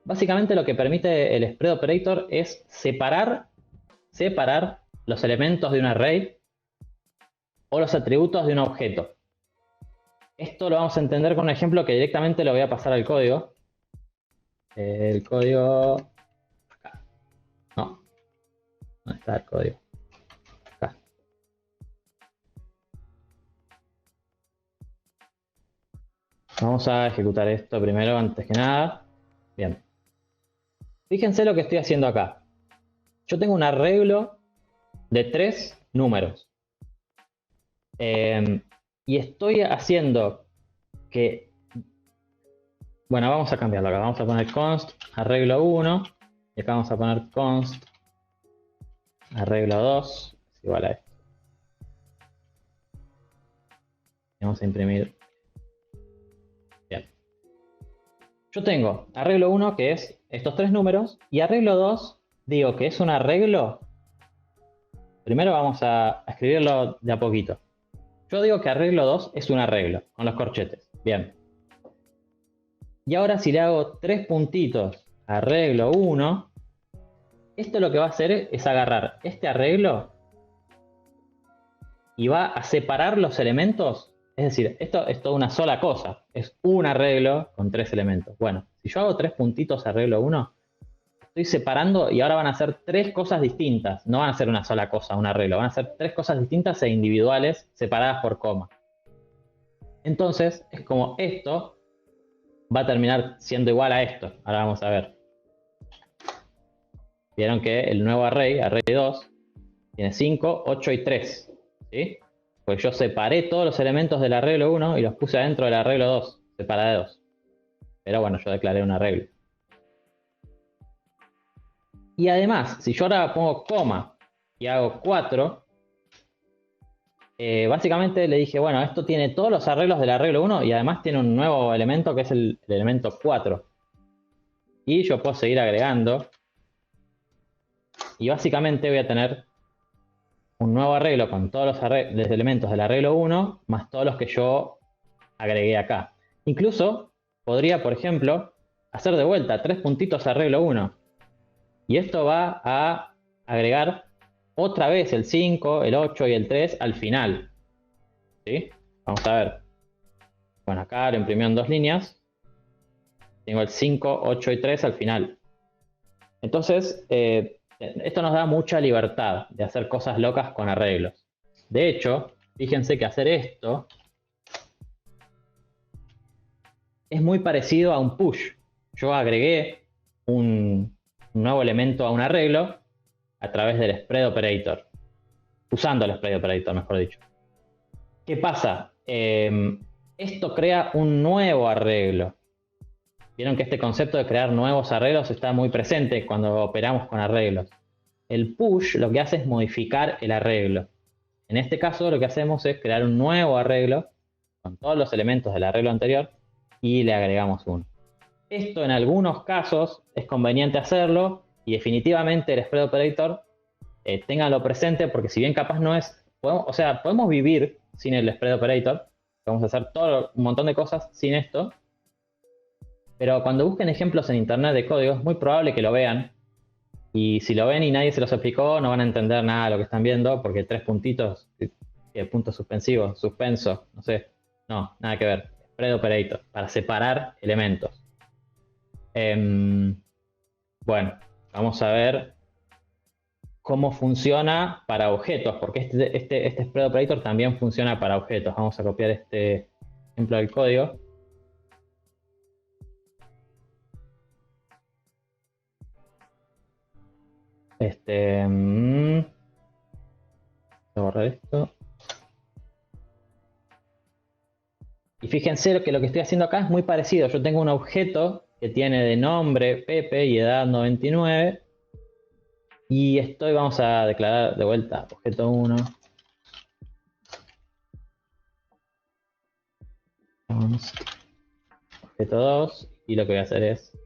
Básicamente lo que permite el spread operator es separar los elementos de un array o los atributos de un objeto. Esto lo vamos a entender con un ejemplo que directamente lo voy a pasar al código. El código... acá. No. ¿Dónde está el código? Acá. Vamos a ejecutar esto primero, antes que nada. Bien. Fíjense lo que estoy haciendo acá. Yo tengo un arreglo de 3 números. Y estoy haciendo que... Bueno, vamos a cambiarlo acá. Vamos a poner const arreglo 1. Y acá vamos a poner const arreglo 2. Es igual a esto. Y vamos a imprimir. Bien. Yo tengo arreglo 1, que es estos tres números, y arreglo 2, digo que es un arreglo. Primero vamos a escribirlo de a poquito. Yo digo que arreglo 2 es un arreglo, con los corchetes. Bien. Y ahora si le hago tres puntitos a arreglo 1, esto lo que va a hacer es agarrar este arreglo y va a separar los elementos. Es decir, esto es toda una sola cosa. Es un arreglo con tres elementos. Bueno, si yo hago tres puntitos a arreglo 1, estoy separando y ahora van a ser tres cosas distintas. No van a ser una sola cosa, un arreglo. Van a ser tres cosas distintas e individuales, separadas por coma. Entonces, es como esto va a terminar siendo igual a esto. Ahora vamos a ver. Vieron que el nuevo array 2, tiene 5, 8 y 3. ¿Sí? Pues yo separé todos los elementos del arreglo 1 y los puse adentro del arreglo 2, separada de 2. Pero bueno, yo declaré un arreglo. Y además, si yo ahora pongo coma y hago 4, básicamente le dije, bueno, esto tiene todos los arreglos del arreglo 1 y además tiene un nuevo elemento que es el elemento 4. Y yo puedo seguir agregando. Y básicamente voy a tener un nuevo arreglo con todos los elementos del arreglo 1 más todos los que yo agregué acá. Incluso podría, por ejemplo, hacer de vuelta tres puntitos a arreglo 1. Y esto va a agregar otra vez el 5, el 8 y el 3 al final. ¿Sí? Vamos a ver. Bueno, acá lo imprimió en dos líneas. Tengo el 5, 8 y 3 al final. Entonces, esto nos da mucha libertad de hacer cosas locas con arreglos. De hecho, fíjense que hacer esto es muy parecido a un push. Yo agregué un nuevo elemento a un arreglo a través del spread operator. Usando el spread operator, mejor dicho. ¿Qué pasa? Esto crea un nuevo arreglo. Vieron que este concepto de crear nuevos arreglos está muy presente cuando operamos con arreglos. El push lo que hace es modificar el arreglo. En este caso lo que hacemos es crear un nuevo arreglo con todos los elementos del arreglo anterior y le agregamos uno. Esto en algunos casos es conveniente hacerlo y definitivamente el spread operator ténganlo presente porque si bien capaz no es, podemos vivir sin el spread operator, podemos hacer un montón de cosas sin esto, pero cuando busquen ejemplos en internet de código es muy probable que lo vean y si lo ven y nadie se los explicó no van a entender nada de lo que están viendo porque tres puntitos, puntos suspensivos, suspenso, no sé, no, nada que ver. Spread operator, para separar elementos. Bueno, vamos a ver cómo funciona para objetos, porque este spread operator también funciona para objetos. Vamos a copiar este ejemplo del código. Voy a borrar esto. Y fíjense que lo que estoy haciendo acá es muy parecido. Yo tengo un objeto que tiene de nombre Pepe y edad 99. Y vamos a declarar de vuelta objeto 1. Objeto 2. Y lo que voy a hacer es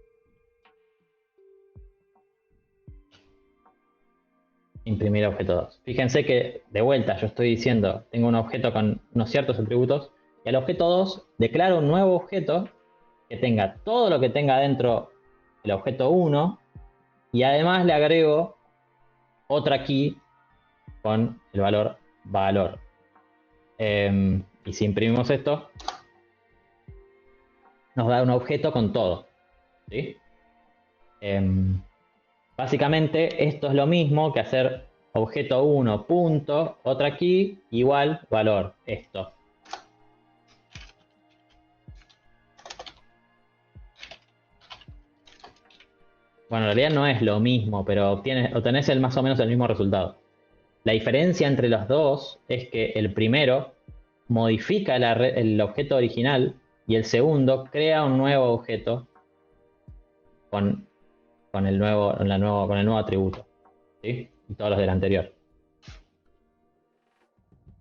imprimir objeto 2. Fíjense que de vuelta yo estoy diciendo, tengo un objeto con unos ciertos atributos. Y al objeto 2 declaro un nuevo objeto que tenga todo lo que tenga dentro el objeto 1. Y además le agrego otra key con el valor valor. Y si imprimimos esto, nos da un objeto con todo. ¿Sí? Básicamente esto es lo mismo que hacer objeto 1 punto, otra key, igual valor, esto. Bueno, en realidad no es lo mismo, pero obtenés más o menos el mismo resultado. La diferencia entre los dos es que el primero modifica el objeto original y el segundo crea un nuevo objeto con el nuevo atributo. ¿Sí? Y todos los del anterior.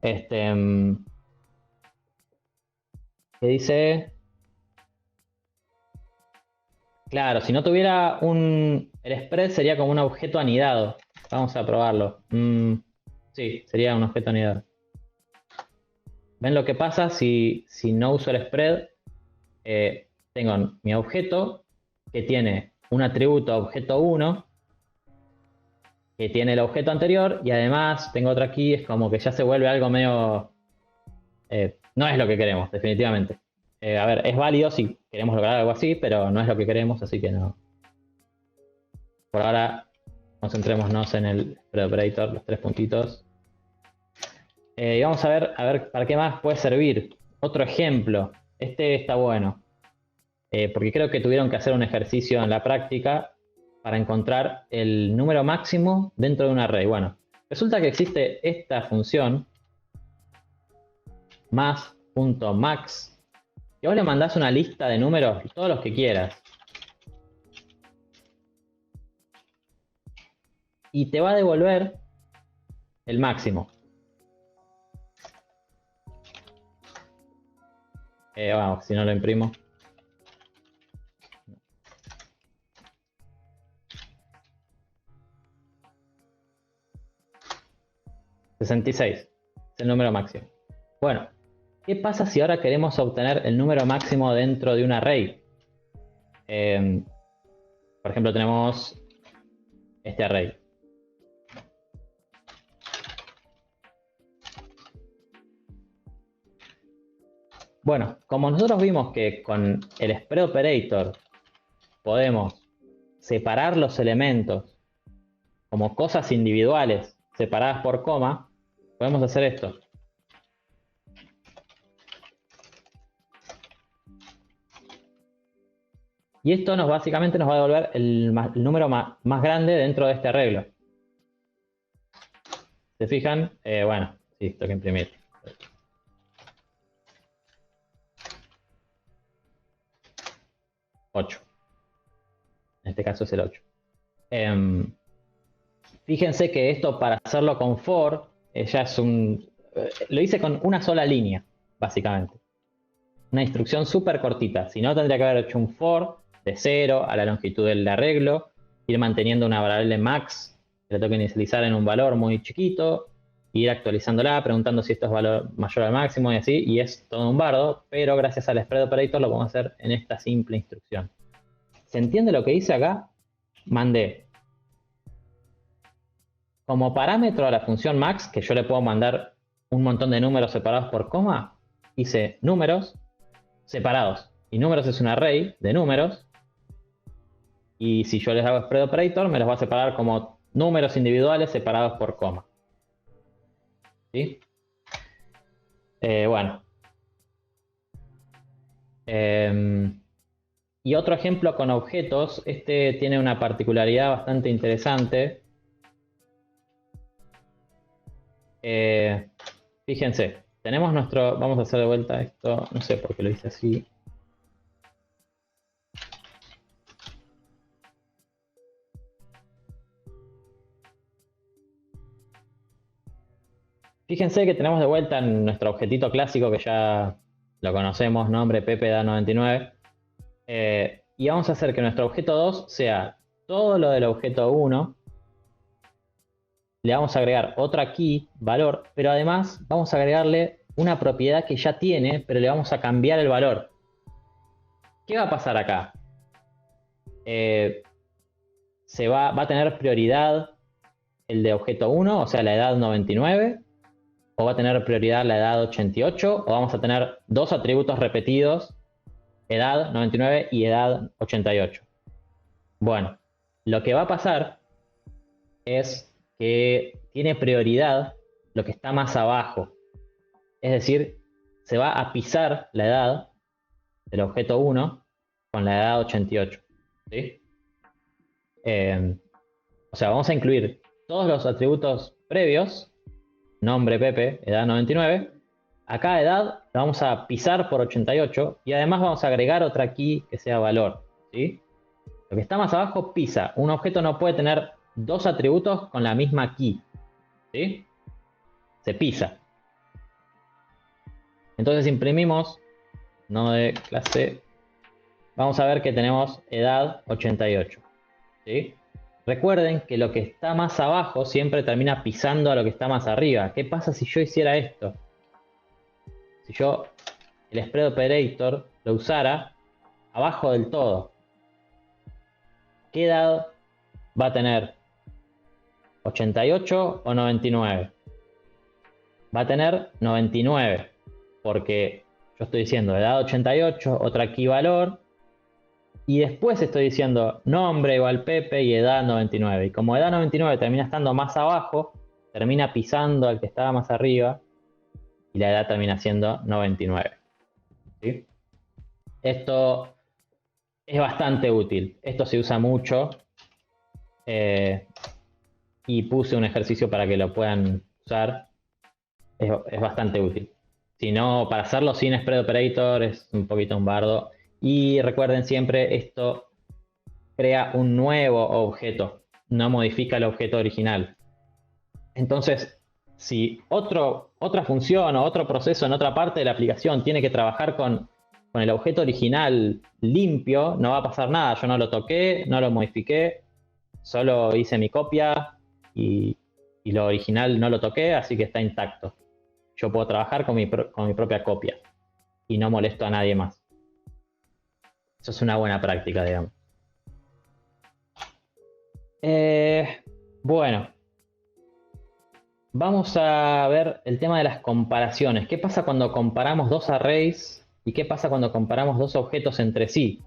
¿Qué dice? Claro, si no tuviera un... El spread sería como un objeto anidado. Vamos a probarlo. Sí, sería un objeto anidado. ¿Ven lo que pasa si no uso el spread? Tengo mi objeto que tiene un atributo objeto 1 que tiene el objeto anterior y además tengo otro aquí, es como que ya se vuelve algo medio... no es lo que queremos, definitivamente. A ver, es válido si queremos lograr algo así, pero no es lo que queremos, así que no. Por ahora, concentrémonos en el spread operator, los tres puntitos. Y vamos a ver para qué más puede servir. Otro ejemplo. Este está bueno. Porque creo que tuvieron que hacer un ejercicio en la práctica para encontrar el número máximo dentro de un array. Bueno, resulta que existe esta función, más.max, y vos le mandás una lista de números, todos los que quieras. Y te va a devolver el máximo. Vamos, si no lo imprimo. $66 es el número máximo. Bueno, ¿qué pasa si ahora queremos obtener el número máximo dentro de un array? Por ejemplo, tenemos este array. Bueno, como nosotros vimos que con el spread operator podemos separar los elementos como cosas individuales separadas por coma, podemos hacer esto. Y esto básicamente nos va a devolver el número más grande dentro de este arreglo. ¿Se fijan? Bueno, sí, tengo que imprimir. 8. En este caso es el 8. Fíjense que esto para hacerlo con for, ya es lo hice con una sola línea, básicamente. Una instrucción súper cortita. Si no, tendría que haber hecho un for de 0 a la longitud del arreglo, ir manteniendo una variable max, que la tengo que inicializar en un valor muy chiquito, ir actualizándola, preguntando si esto es valor mayor al máximo y así, y es todo un bardo, pero gracias al spread operator lo podemos hacer en esta simple instrucción. ¿Se entiende lo que hice acá? Mandé como parámetro a la función max, que yo le puedo mandar un montón de números separados por coma, hice números separados. Y números es un array de números. Y si yo les hago spread operator, me los va a separar como números individuales separados por coma. ¿Sí? Bueno. Y otro ejemplo con objetos. Este tiene una particularidad bastante interesante. Fíjense, tenemos nuestro... Vamos a hacer de vuelta esto. No sé por qué lo hice así. Fíjense que tenemos de vuelta en nuestro objetito clásico que ya lo conocemos, nombre Pepe da 99. Y vamos a hacer que nuestro objeto 2 sea todo lo del objeto 1. Le vamos a agregar otra key, valor, pero además vamos a agregarle una propiedad que ya tiene, pero le vamos a cambiar el valor. ¿Qué va a pasar acá? Va a tener prioridad el de objeto 1, o sea, la edad 99. O va a tener prioridad la edad 88, o vamos a tener dos atributos repetidos, edad 99 y edad 88. Bueno, lo que va a pasar es que tiene prioridad lo que está más abajo. Es decir, se va a pisar la edad del objeto 1 con la edad 88. ¿Sí? O sea, vamos a incluir todos los atributos previos, nombre Pepe, edad 99. A cada edad la vamos a pisar por 88 y además vamos a agregar otra key que sea valor. ¿Sí? Lo que está más abajo pisa. Un objeto no puede tener dos atributos con la misma key. ¿Sí? Se pisa. Entonces imprimimos node clase vamos a ver que tenemos edad 88. ¿Sí? Recuerden que lo que está más abajo siempre termina pisando a lo que está más arriba. ¿Qué pasa si yo hiciera esto? Si yo el spread operator lo usara abajo del todo, ¿qué edad va a tener? ¿88 o 99? Va a tener 99, porque yo estoy diciendo edad 88, otra key valor, y después estoy diciendo nombre igual Pepe y edad 99. Y como edad 99 termina estando más abajo, termina pisando al que estaba más arriba, y la edad termina siendo 99. ¿Sí? Esto es bastante útil. Esto se usa mucho. Y puse un ejercicio para que lo puedan usar. Es bastante útil. Si no, para hacerlo sin spread operator es un poquito un bardo. Y recuerden siempre, esto crea un nuevo objeto, no modifica el objeto original. Entonces, si otra función o otro proceso en otra parte de la aplicación tiene que trabajar con el objeto original limpio, no va a pasar nada. Yo no lo toqué, no lo modifiqué, solo hice mi copia y lo original no lo toqué, así que está intacto. Yo puedo trabajar con mi propia copia y no molesto a nadie más. Eso es una buena práctica, digamos. Bueno, vamos a ver el tema de las comparaciones. ¿Qué pasa cuando comparamos dos arrays y qué pasa cuando comparamos dos objetos entre sí?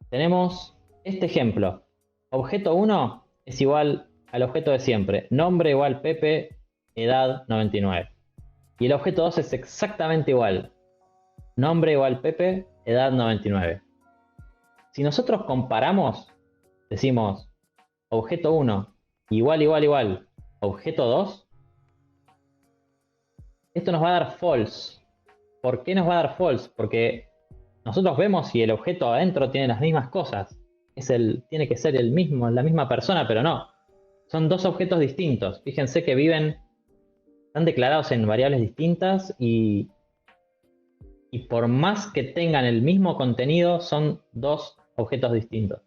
Tenemos este ejemplo. Objeto 1 es igual al objeto de siempre. Nombre igual Pepe, edad 99. Y el objeto 2 es exactamente igual. Nombre igual Pepe, edad 99. Si nosotros comparamos, decimos objeto 1 igual, igual, igual, objeto 2, esto nos va a dar false. ¿Por qué nos va a dar false? Porque nosotros vemos si el objeto adentro tiene las mismas cosas. Tiene que ser el mismo, la misma persona, pero no. Son dos objetos distintos. Fíjense que están declarados en variables distintas y por más que tengan el mismo contenido, son dos objetos distintos.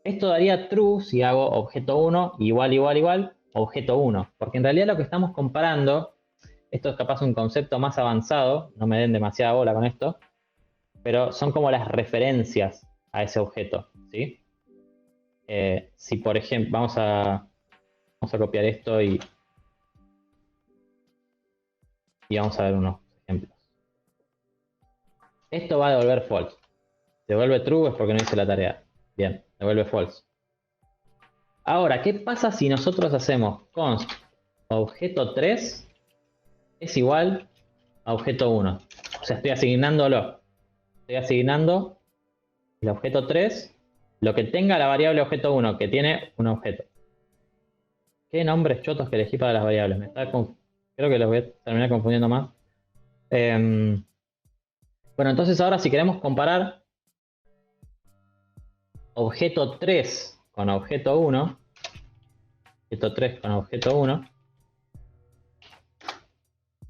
Esto daría true si hago objeto 1 igual, igual, igual, objeto 1. Porque en realidad lo que estamos comparando, esto es capaz un concepto más avanzado, no me den demasiada bola con esto, pero son como las referencias a ese objeto, ¿sí? Si por ejemplo, vamos a copiar esto y vamos a ver unos ejemplos. Esto va a devolver false. Si devuelve true es porque no hice la tarea. Bien, devuelve false. Ahora, ¿qué pasa si nosotros hacemos const objeto 3 es igual a objeto 1? O sea, estoy asignándolo. Estoy asignando el objeto 3, lo que tenga la variable objeto 1, que tiene un objeto. ¿Qué nombres chotos que elegí para las variables? Creo que los voy a terminar confundiendo más. Bueno, entonces ahora si queremos comparar objeto 3 con objeto 1, objeto 3 con objeto 1,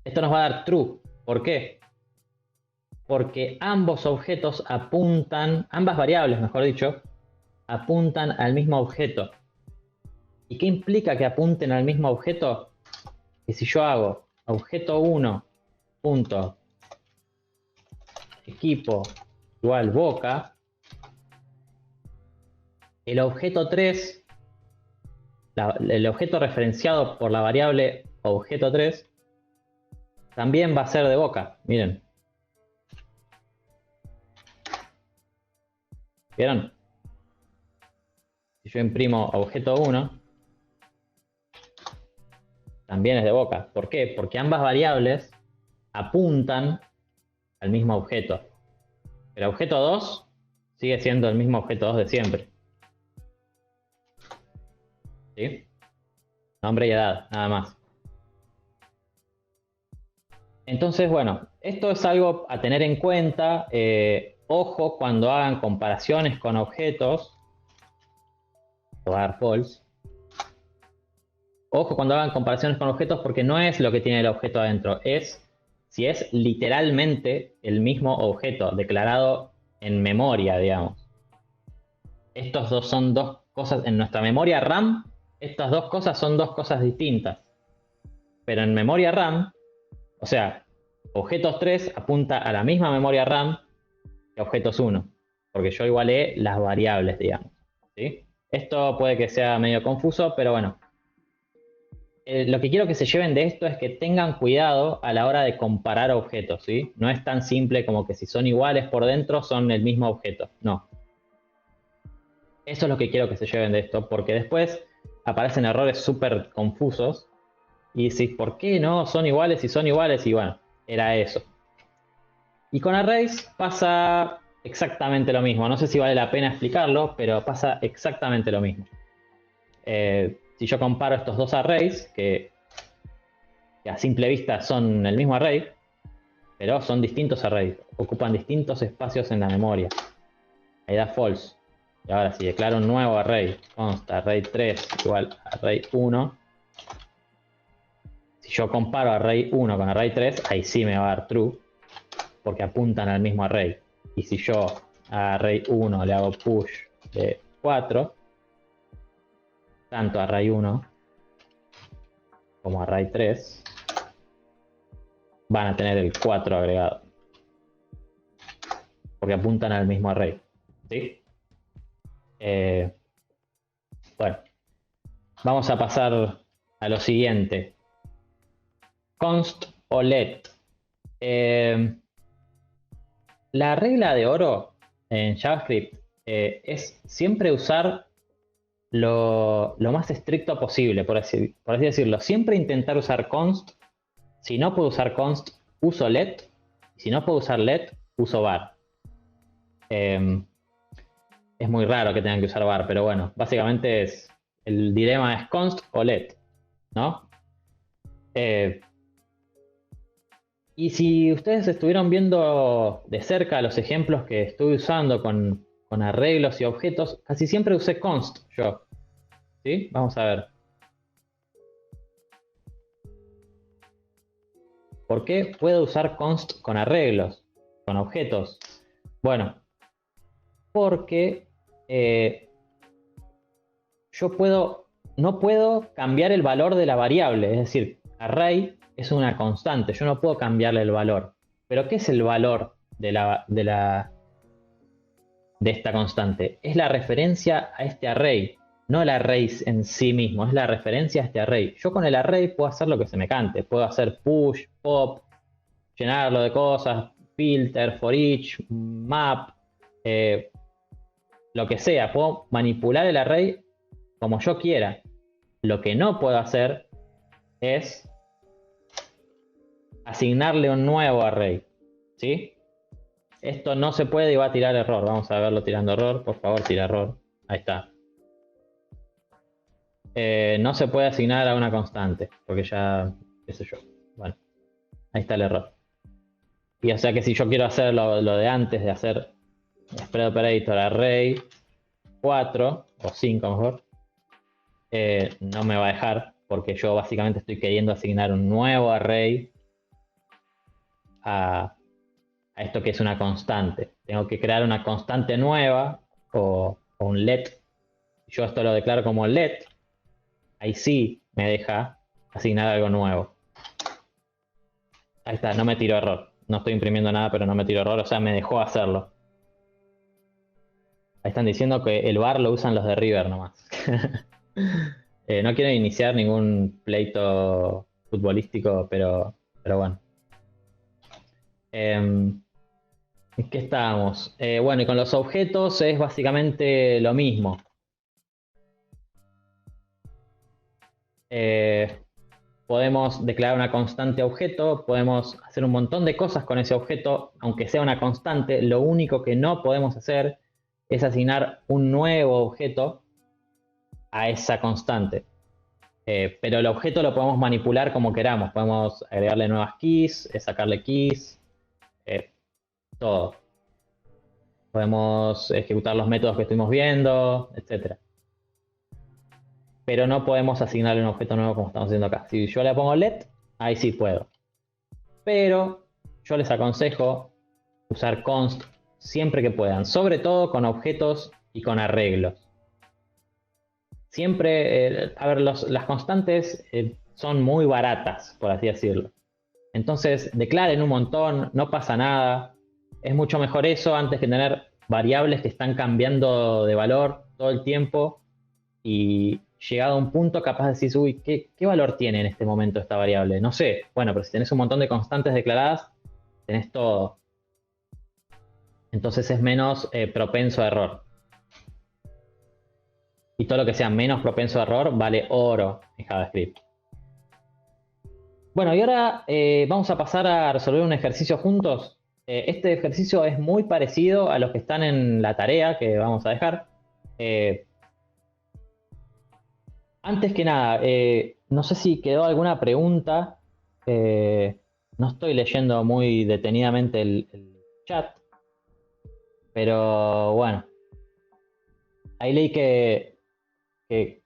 esto nos va a dar true. ¿Por qué? Porque ambos objetos apuntan, ambas variables, mejor dicho, apuntan al mismo objeto. ¿Y qué implica que apunten al mismo objeto? Que si yo hago objeto 1 punto equipo igual boca, el objeto 3, el objeto referenciado por la variable objeto 3, también va a ser de boca. Miren. ¿Vieron? Si yo imprimo objeto 1, también es de boca. ¿Por qué? Porque ambas variables apuntan al mismo objeto. El objeto 2 sigue siendo el mismo objeto 2 de siempre. ¿Sí? Nombre y edad, nada más. Entonces, bueno, esto es algo a tener en cuenta. Ojo cuando hagan comparaciones con objetos. Voy a dar false. Ojo cuando hagan comparaciones con objetos porque no es lo que tiene el objeto adentro. Es si es literalmente el mismo objeto declarado en memoria, digamos. Estos dos son dos cosas, en nuestra memoria RAM, estas dos cosas son dos cosas distintas. Pero en memoria RAM, o sea, objetos 3 apunta a la misma memoria RAM que objetos 1, porque yo igualé las variables, digamos, ¿sí? Esto puede que sea medio confuso, pero bueno. Lo que quiero que se lleven de esto es que tengan cuidado a la hora de comparar objetos, ¿sí? No es tan simple como que si son iguales por dentro son el mismo objeto, no. Eso es lo que quiero que se lleven de esto, porque después aparecen errores súper confusos y decís, ¿por qué no? Son iguales y son iguales, y bueno, era eso. Y con arrays pasa exactamente lo mismo. No sé si vale la pena explicarlo, pero pasa exactamente lo mismo. Si yo comparo estos dos arrays, que a simple vista son el mismo array, pero son distintos arrays, ocupan distintos espacios en la memoria. Ahí da false. Y ahora si declaro un nuevo array, consta array 3 igual a array 1, si yo comparo array 1 con array 3, ahí sí me va a dar true, porque apuntan al mismo array. Y si yo a array 1 le hago push de 4, tanto array 1 como array 3 van a tener el 4 agregado, porque apuntan al mismo array, ¿sí? Bueno, vamos a pasar a lo siguiente. Const o let. La regla de oro en JavaScript es siempre usar lo más estricto posible, por así decirlo. Siempre intentar usar const. Si no puedo usar const, uso let. Si no puedo usar let, uso var. Es muy raro que tengan que usar var, pero bueno, básicamente el dilema es const o let, ¿no? Y si ustedes estuvieron viendo de cerca los ejemplos que estuve usando con arreglos y objetos, casi siempre usé const yo, ¿sí? Vamos a ver. ¿Por qué puedo usar const con arreglos, con objetos? Bueno, porque yo no puedo cambiar el valor de la variable, es decir, array es una constante, yo no puedo cambiarle el valor. Pero ¿qué es el valor de esta constante? Es la referencia a este array, no el array en sí mismo, es la referencia a este array. Yo con el array puedo hacer lo que se me cante, puedo hacer push, pop, llenarlo de cosas, filter, for each, map, lo que sea, puedo manipular el array como yo quiera. Lo que no puedo hacer es asignarle un nuevo array, ¿sí? Esto no se puede y va a tirar error. Vamos a verlo tirando error. Por favor, tira error. Ahí está. No se puede asignar a una constante, porque ya, qué sé yo. Bueno, ahí está el error. Y o sea que si yo quiero hacer lo de antes de hacer spread operator array 4 o 5 mejor, no me va a dejar, porque yo básicamente estoy queriendo asignar un nuevo array a esto que es una constante. Tengo que crear una constante nueva o un let. Yo esto lo declaro como let. Ahí sí me deja asignar algo nuevo. Ahí está, no me tiró error. No estoy imprimiendo nada, pero no me tiró error. O sea, me dejó hacerlo. Ahí están diciendo que el var lo usan los de River nomás. No quiero iniciar ningún pleito futbolístico, pero bueno. ¿En qué estábamos? Bueno, y con los objetos es básicamente lo mismo. Podemos declarar una constante objeto, podemos hacer un montón de cosas con ese objeto, aunque sea una constante. Lo único que no podemos hacer es asignar un nuevo objeto a esa constante. Pero el objeto lo podemos manipular como queramos. Podemos agregarle nuevas keys, sacarle keys, todo. Podemos ejecutar los métodos que estuvimos viendo, etc. Pero no podemos asignarle un objeto nuevo como estamos haciendo acá. Si yo le pongo let, ahí sí puedo. Pero yo les aconsejo usar const siempre que puedan, sobre todo con objetos y con arreglos. Siempre, a ver, las constantes son muy baratas, por así decirlo. Entonces, declaren un montón, no pasa nada. Es mucho mejor eso antes que tener variables que están cambiando de valor todo el tiempo y llegado a un punto capaz de decir, uy, ¿qué valor tiene en este momento esta variable? No sé. Bueno, pero si tenés un montón de constantes declaradas, tenés todo. Entonces es menos propenso a error. Y todo lo que sea menos propenso a error vale oro en JavaScript. Bueno, y ahora vamos a pasar a resolver un ejercicio juntos. Este ejercicio es muy parecido a los que están en la tarea que vamos a dejar. Antes que nada, no sé si quedó alguna pregunta. No estoy leyendo muy detenidamente el chat, pero bueno. Ahí leí que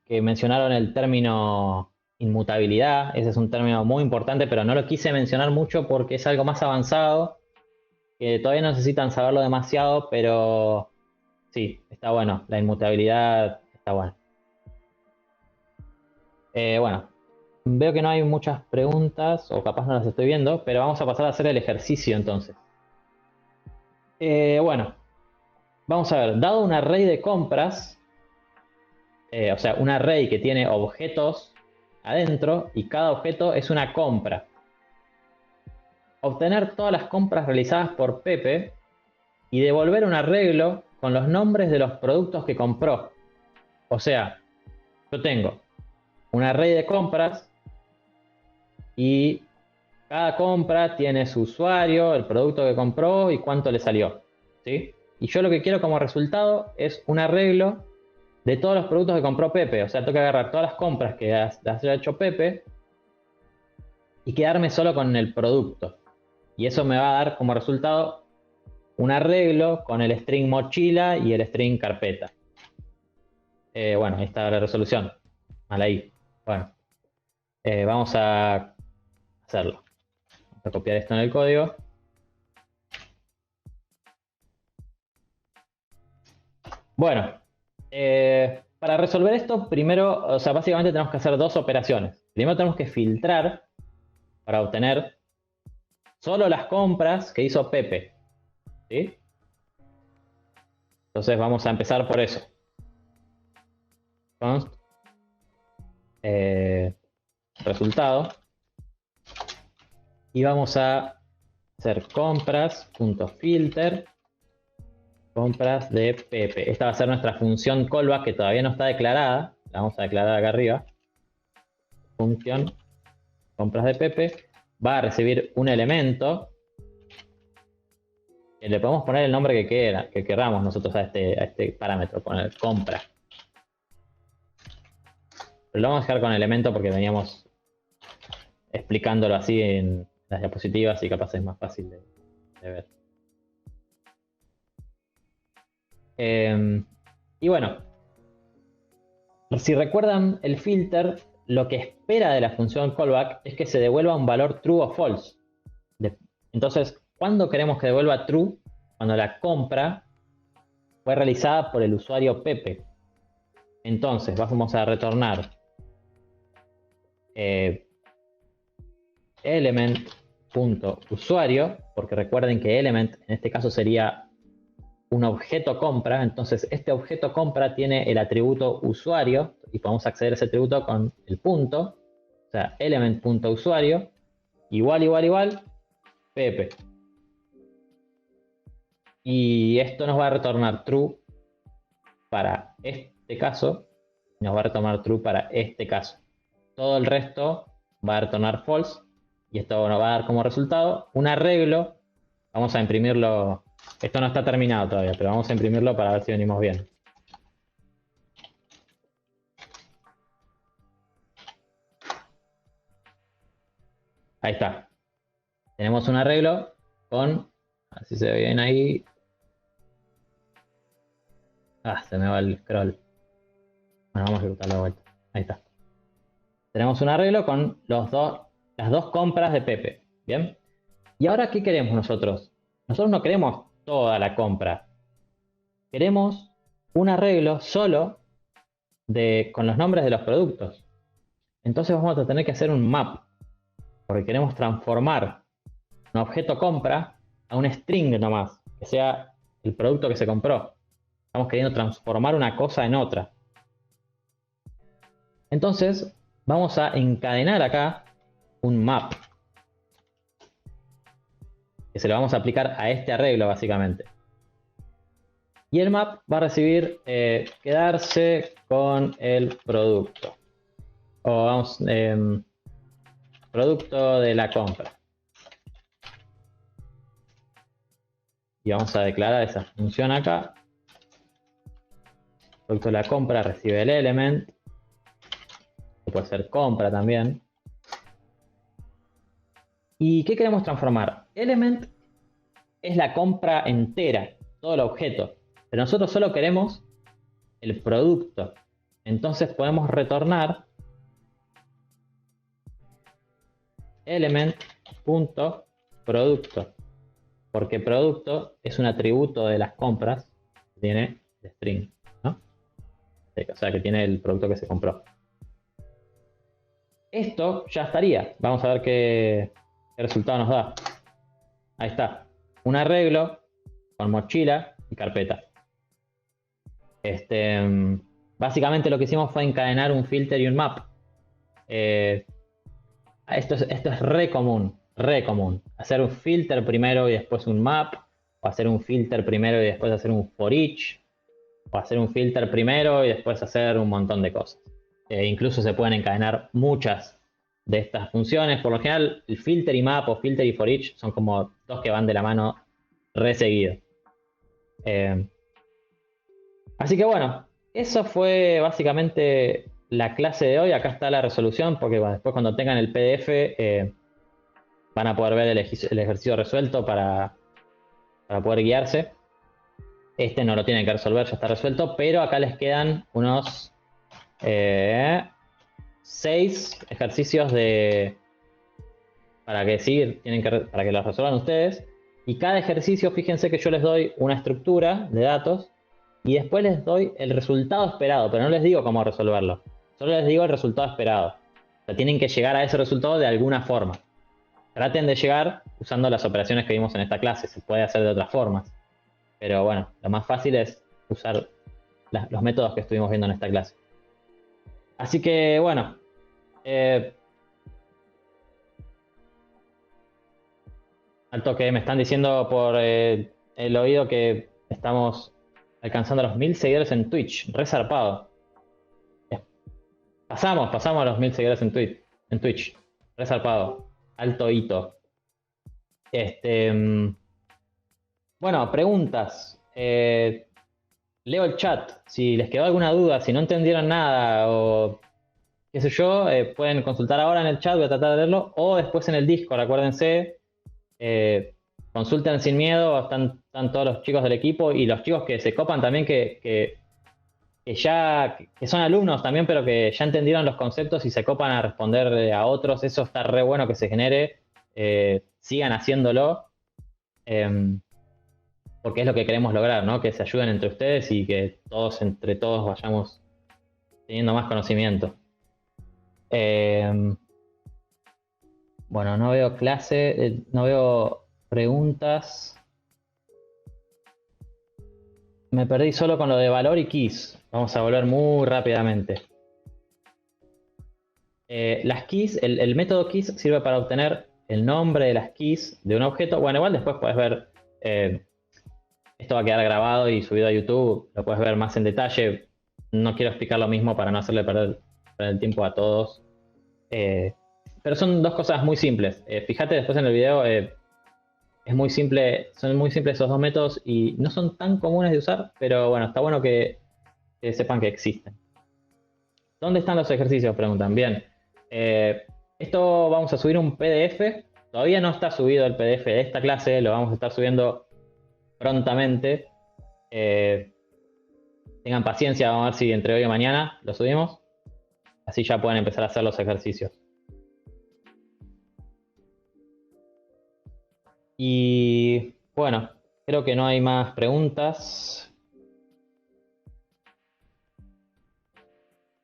mencionaron el término inmutabilidad. Ese es un término muy importante, pero no lo quise mencionar mucho porque es algo más avanzado, que todavía no necesitan saberlo demasiado, pero sí, está bueno. La inmutabilidad está buena. Bueno, veo que no hay muchas preguntas, o capaz no las estoy viendo, pero vamos a pasar a hacer el ejercicio entonces. Bueno, vamos a ver, dado un array de compras, o sea, un array que tiene objetos adentro y cada objeto es una compra. Obtener todas las compras realizadas por Pepe y devolver un arreglo con los nombres de los productos que compró. O sea, yo tengo un array de compras y cada compra tiene su usuario, el producto que compró y cuánto le salió, ¿sí? Y yo lo que quiero como resultado es un arreglo de todos los productos que compró Pepe. O sea, tengo que agarrar todas las compras que las haya hecho Pepe y quedarme solo con el producto. Y eso me va a dar como resultado un arreglo con el string mochila y el string carpeta. Bueno, ahí está la resolución. Mal ahí. Bueno, vamos a hacerlo. Vamos a copiar esto en el código. Bueno, para resolver esto, primero, o sea, básicamente tenemos que hacer dos operaciones. Primero tenemos que filtrar para obtener solo las compras que hizo Pepe, ¿sí? Entonces vamos a empezar por eso. Const resultado. Y vamos a hacer compras.filter compras de Pepe. Esta va a ser nuestra función callback que todavía no está declarada. La vamos a declarar acá arriba. Función compras de Pepe. Va a recibir un elemento. Que le podemos poner el nombre que queramos nosotros a este parámetro. Poner compra. Pero lo vamos a dejar con elemento porque veníamos explicándolo así en las diapositivas y capaz es más fácil de ver. Y bueno, si recuerdan el filter, lo que espera de la función callback es que se devuelva un valor true o false. Entonces, ¿cuándo queremos que devuelva true? Cuando la compra fue realizada por el usuario Pepe. Entonces, vamos a retornar element.usuario, porque recuerden que element en este caso sería un objeto compra. Entonces este objeto compra tiene el atributo usuario y podemos acceder a ese atributo con el punto, o sea, element.usuario igual Pepe, y esto nos va a retornar true para este caso, nos va a retornar true para este caso. Todo el resto va a retornar false y esto nos va a dar como resultado un arreglo. Vamos a imprimirlo. Esto no está terminado todavía, pero vamos a imprimirlo para ver si venimos bien. Ahí está. Tenemos un arreglo con... Así se ve bien ahí. Ah, se me va el scroll. Bueno, vamos a ejecutarlo de vuelta. Ahí está. Tenemos un arreglo con las dos compras de Pepe. ¿Bien? ¿Y ahora qué queremos nosotros? Nosotros no queremos toda la compra. Queremos un arreglo solo con los nombres de los productos. Entonces vamos a tener que hacer un map, porque queremos transformar un objeto compra a un string nomás, que sea el producto que se compró. Estamos queriendo transformar una cosa en otra. Entonces vamos a encadenar acá un map, que se lo vamos a aplicar a este arreglo básicamente. Y el map va a recibir quedarse con el producto. O vamos, producto de la compra. Y vamos a declarar esa función acá. Producto de la compra recibe el element. Que puede ser compra también. ¿Y qué queremos transformar? Element es la compra entera, todo el objeto. Pero nosotros solo queremos el producto. Entonces podemos retornar element.producto. Porque producto es un atributo de las compras que tiene el string, ¿no? O sea, que tiene el producto que se compró. Esto ya estaría. Vamos a ver qué resultado nos da. Ahí está. Un arreglo con mochila y carpeta. Básicamente lo que hicimos fue encadenar un filter y un map. Esto es re común. Hacer un filter primero y después un map. O hacer un filter primero y después hacer un for each. O hacer un filter primero y después hacer un montón de cosas. Incluso se pueden encadenar muchas de estas funciones. Por lo general, el filter y map o filter y for each son como dos que van de la mano re seguido. Así que bueno, eso fue básicamente la clase de hoy. Acá está la resolución, porque bueno, después cuando tengan el PDF van a poder ver el ejercicio resuelto para poder guiarse. Este no lo tienen que resolver, ya está resuelto, pero acá les quedan unos 6 ejercicios para que los resuelvan ustedes. Y cada ejercicio, fíjense que yo les doy una estructura de datos y después les doy el resultado esperado, pero no les digo cómo resolverlo. Solo les digo el resultado esperado. O sea, tienen que llegar a ese resultado de alguna forma. Traten de llegar usando las operaciones que vimos en esta clase. Se puede hacer de otras formas. Pero bueno, lo más fácil es usar los métodos que estuvimos viendo en esta clase. Así que bueno. Al toque, me están diciendo por el oído que estamos alcanzando los 1000 seguidores en Twitch. Re zarpado. Pasamos a los 1000 seguidores en Twitch. Re zarpado. Alto hito. Bueno, preguntas. Leo el chat. Si les quedó alguna duda, si no entendieron nada o qué sé yo, pueden consultar ahora en el chat, voy a tratar de leerlo, o después en el Discord, acuérdense. Consulten sin miedo, están todos los chicos del equipo y los chicos que se copan también, que son alumnos también, pero que ya entendieron los conceptos y se copan a responder a otros. Eso está re bueno que se genere. Sigan haciéndolo, porque es lo que queremos lograr, ¿no? Que se ayuden entre ustedes y que entre todos vayamos teniendo más conocimiento. Bueno, no veo clase, no veo preguntas. Me perdí solo con lo de valor y keys. Vamos a volver muy rápidamente. Las keys, el método keys sirve para obtener el nombre de las keys de un objeto. Bueno, igual después puedes ver, esto va a quedar grabado y subido a YouTube, lo puedes ver más en detalle. No quiero explicar lo mismo para no hacerle perder el tiempo a todos. Pero son dos cosas muy simples. Fíjate después en el video, es muy simple, son muy simples esos dos métodos y no son tan comunes de usar, pero bueno, está bueno que sepan que existen. ¿Dónde están los ejercicios? Preguntan. Bien. Esto vamos a subir un PDF. Todavía no está subido el PDF de esta clase, lo vamos a estar subiendo prontamente. Tengan paciencia, vamos a ver si entre hoy y mañana lo subimos. Así ya pueden empezar a hacer los ejercicios. Y bueno, creo que no hay más preguntas.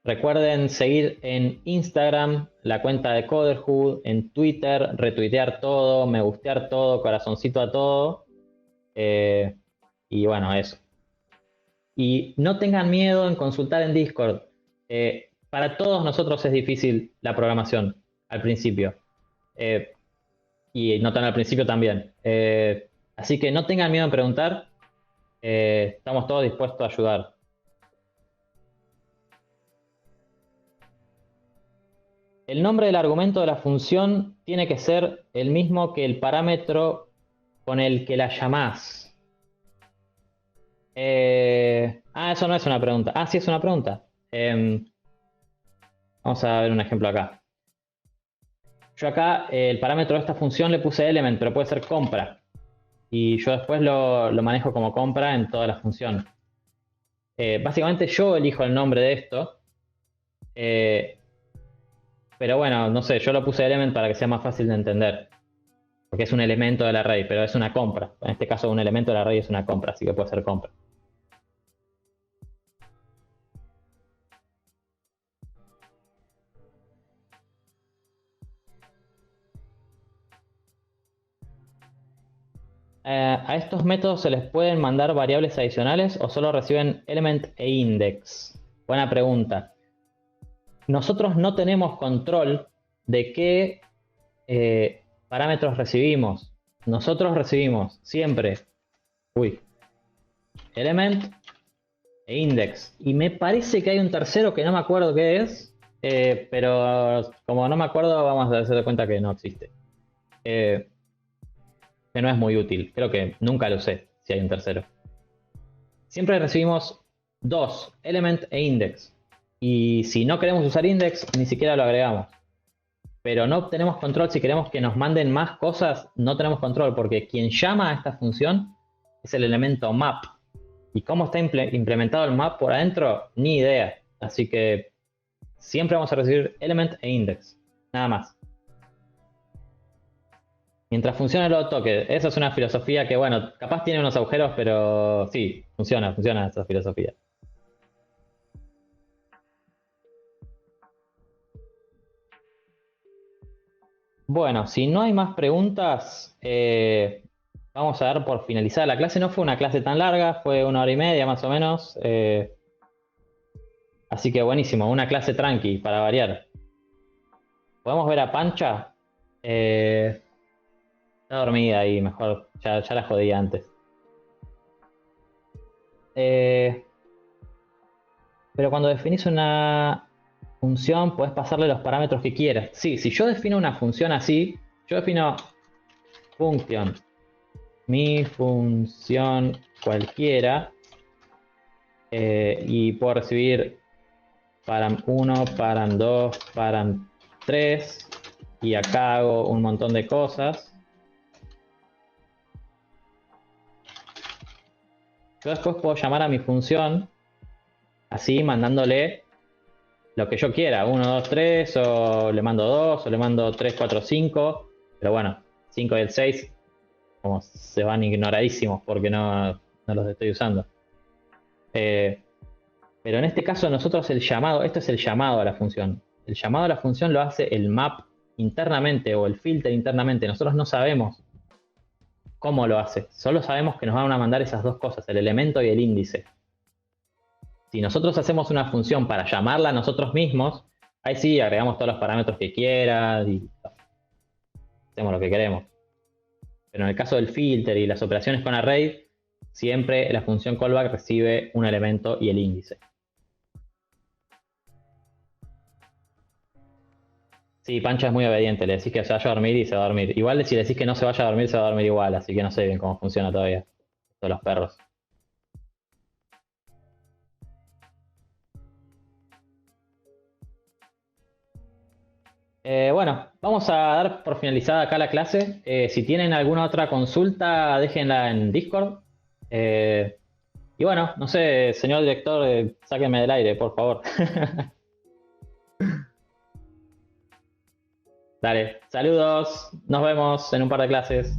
Recuerden seguir en Instagram la cuenta de Coderhood, en Twitter, retuitear todo, me gustear todo, corazoncito a todo. Y bueno, eso. Y no tengan miedo en consultar en Discord. Para todos nosotros es difícil la programación al principio. Y no tan al principio también. Así que no tengan miedo en preguntar. Estamos todos dispuestos a ayudar. El nombre del argumento de la función tiene que ser el mismo que el parámetro con el que la llamás. Eso no es una pregunta. Sí es una pregunta. Vamos a ver un ejemplo acá. Yo acá el parámetro de esta función le puse element, pero puede ser compra. Y yo después lo manejo como compra en toda la función. Básicamente yo elijo el nombre de esto. Pero bueno, no sé, yo lo puse element para que sea más fácil de entender. Porque es un elemento del array, pero es una compra. En este caso un elemento del array es una compra, así que puede ser compra. ¿A estos métodos se les pueden mandar variables adicionales o solo reciben element e index? Buena pregunta. Nosotros no tenemos control de qué parámetros recibimos. Nosotros recibimos siempre element e index. Y me parece que hay un tercero que no me acuerdo qué es, pero como no me acuerdo, vamos a hacer de cuenta que no existe. Que no es muy útil. Creo que nunca lo sé si hay un tercero. Siempre recibimos dos, element e index. Y si no queremos usar index, ni siquiera lo agregamos. Pero no tenemos control. Si queremos que nos manden más cosas, no tenemos control, porque quien llama a esta función es el elemento map. Y cómo está implementado el map por adentro, ni idea. Así que siempre vamos a recibir element e index. Nada más. Mientras funcione el toque. Esa es una filosofía que, bueno, capaz tiene unos agujeros, pero sí, funciona esa filosofía. Bueno, si no hay más preguntas, vamos a dar por finalizada la clase. No fue una clase tan larga, fue 1 hora y media más o menos. Así que buenísimo, una clase tranqui para variar. ¿Podemos ver a Pancha? Está dormida ahí, mejor, ya la jodí antes. Pero cuando definís una función, podés pasarle los parámetros que quieras. Sí, si yo defino una función así, yo defino function, mi función cualquiera, y puedo recibir param1, param2, param3, y acá hago un montón de cosas. Yo después puedo llamar a mi función así, mandándole lo que yo quiera, 1, 2, 3, o le mando 2, o le mando 3, 4, 5. Pero bueno, 5 y el 6 como se van ignoradísimos porque no los estoy usando. Pero en este caso nosotros el llamado, esto es el llamado a la función. El llamado a la función lo hace el map internamente o el filter internamente. Nosotros no sabemos cómo lo hace. Solo sabemos que nos van a mandar esas dos cosas, el elemento y el índice. Si nosotros hacemos una función para llamarla a nosotros mismos, ahí sí agregamos todos los parámetros que quieras y hacemos lo que queremos. Pero en el caso del filter y las operaciones con array, siempre la función callback recibe un elemento y el índice. Sí, Pancha es muy obediente, le decís que se vaya a dormir y se va a dormir. Igual si le decís que no se vaya a dormir, se va a dormir igual, así que no sé bien cómo funciona todavía. Todos los perros. Bueno, vamos a dar por finalizada acá la clase. Si tienen alguna otra consulta, déjenla en Discord. Y bueno, no sé, señor director, sáquenme del aire, por favor. Dale, saludos, nos vemos en un par de clases.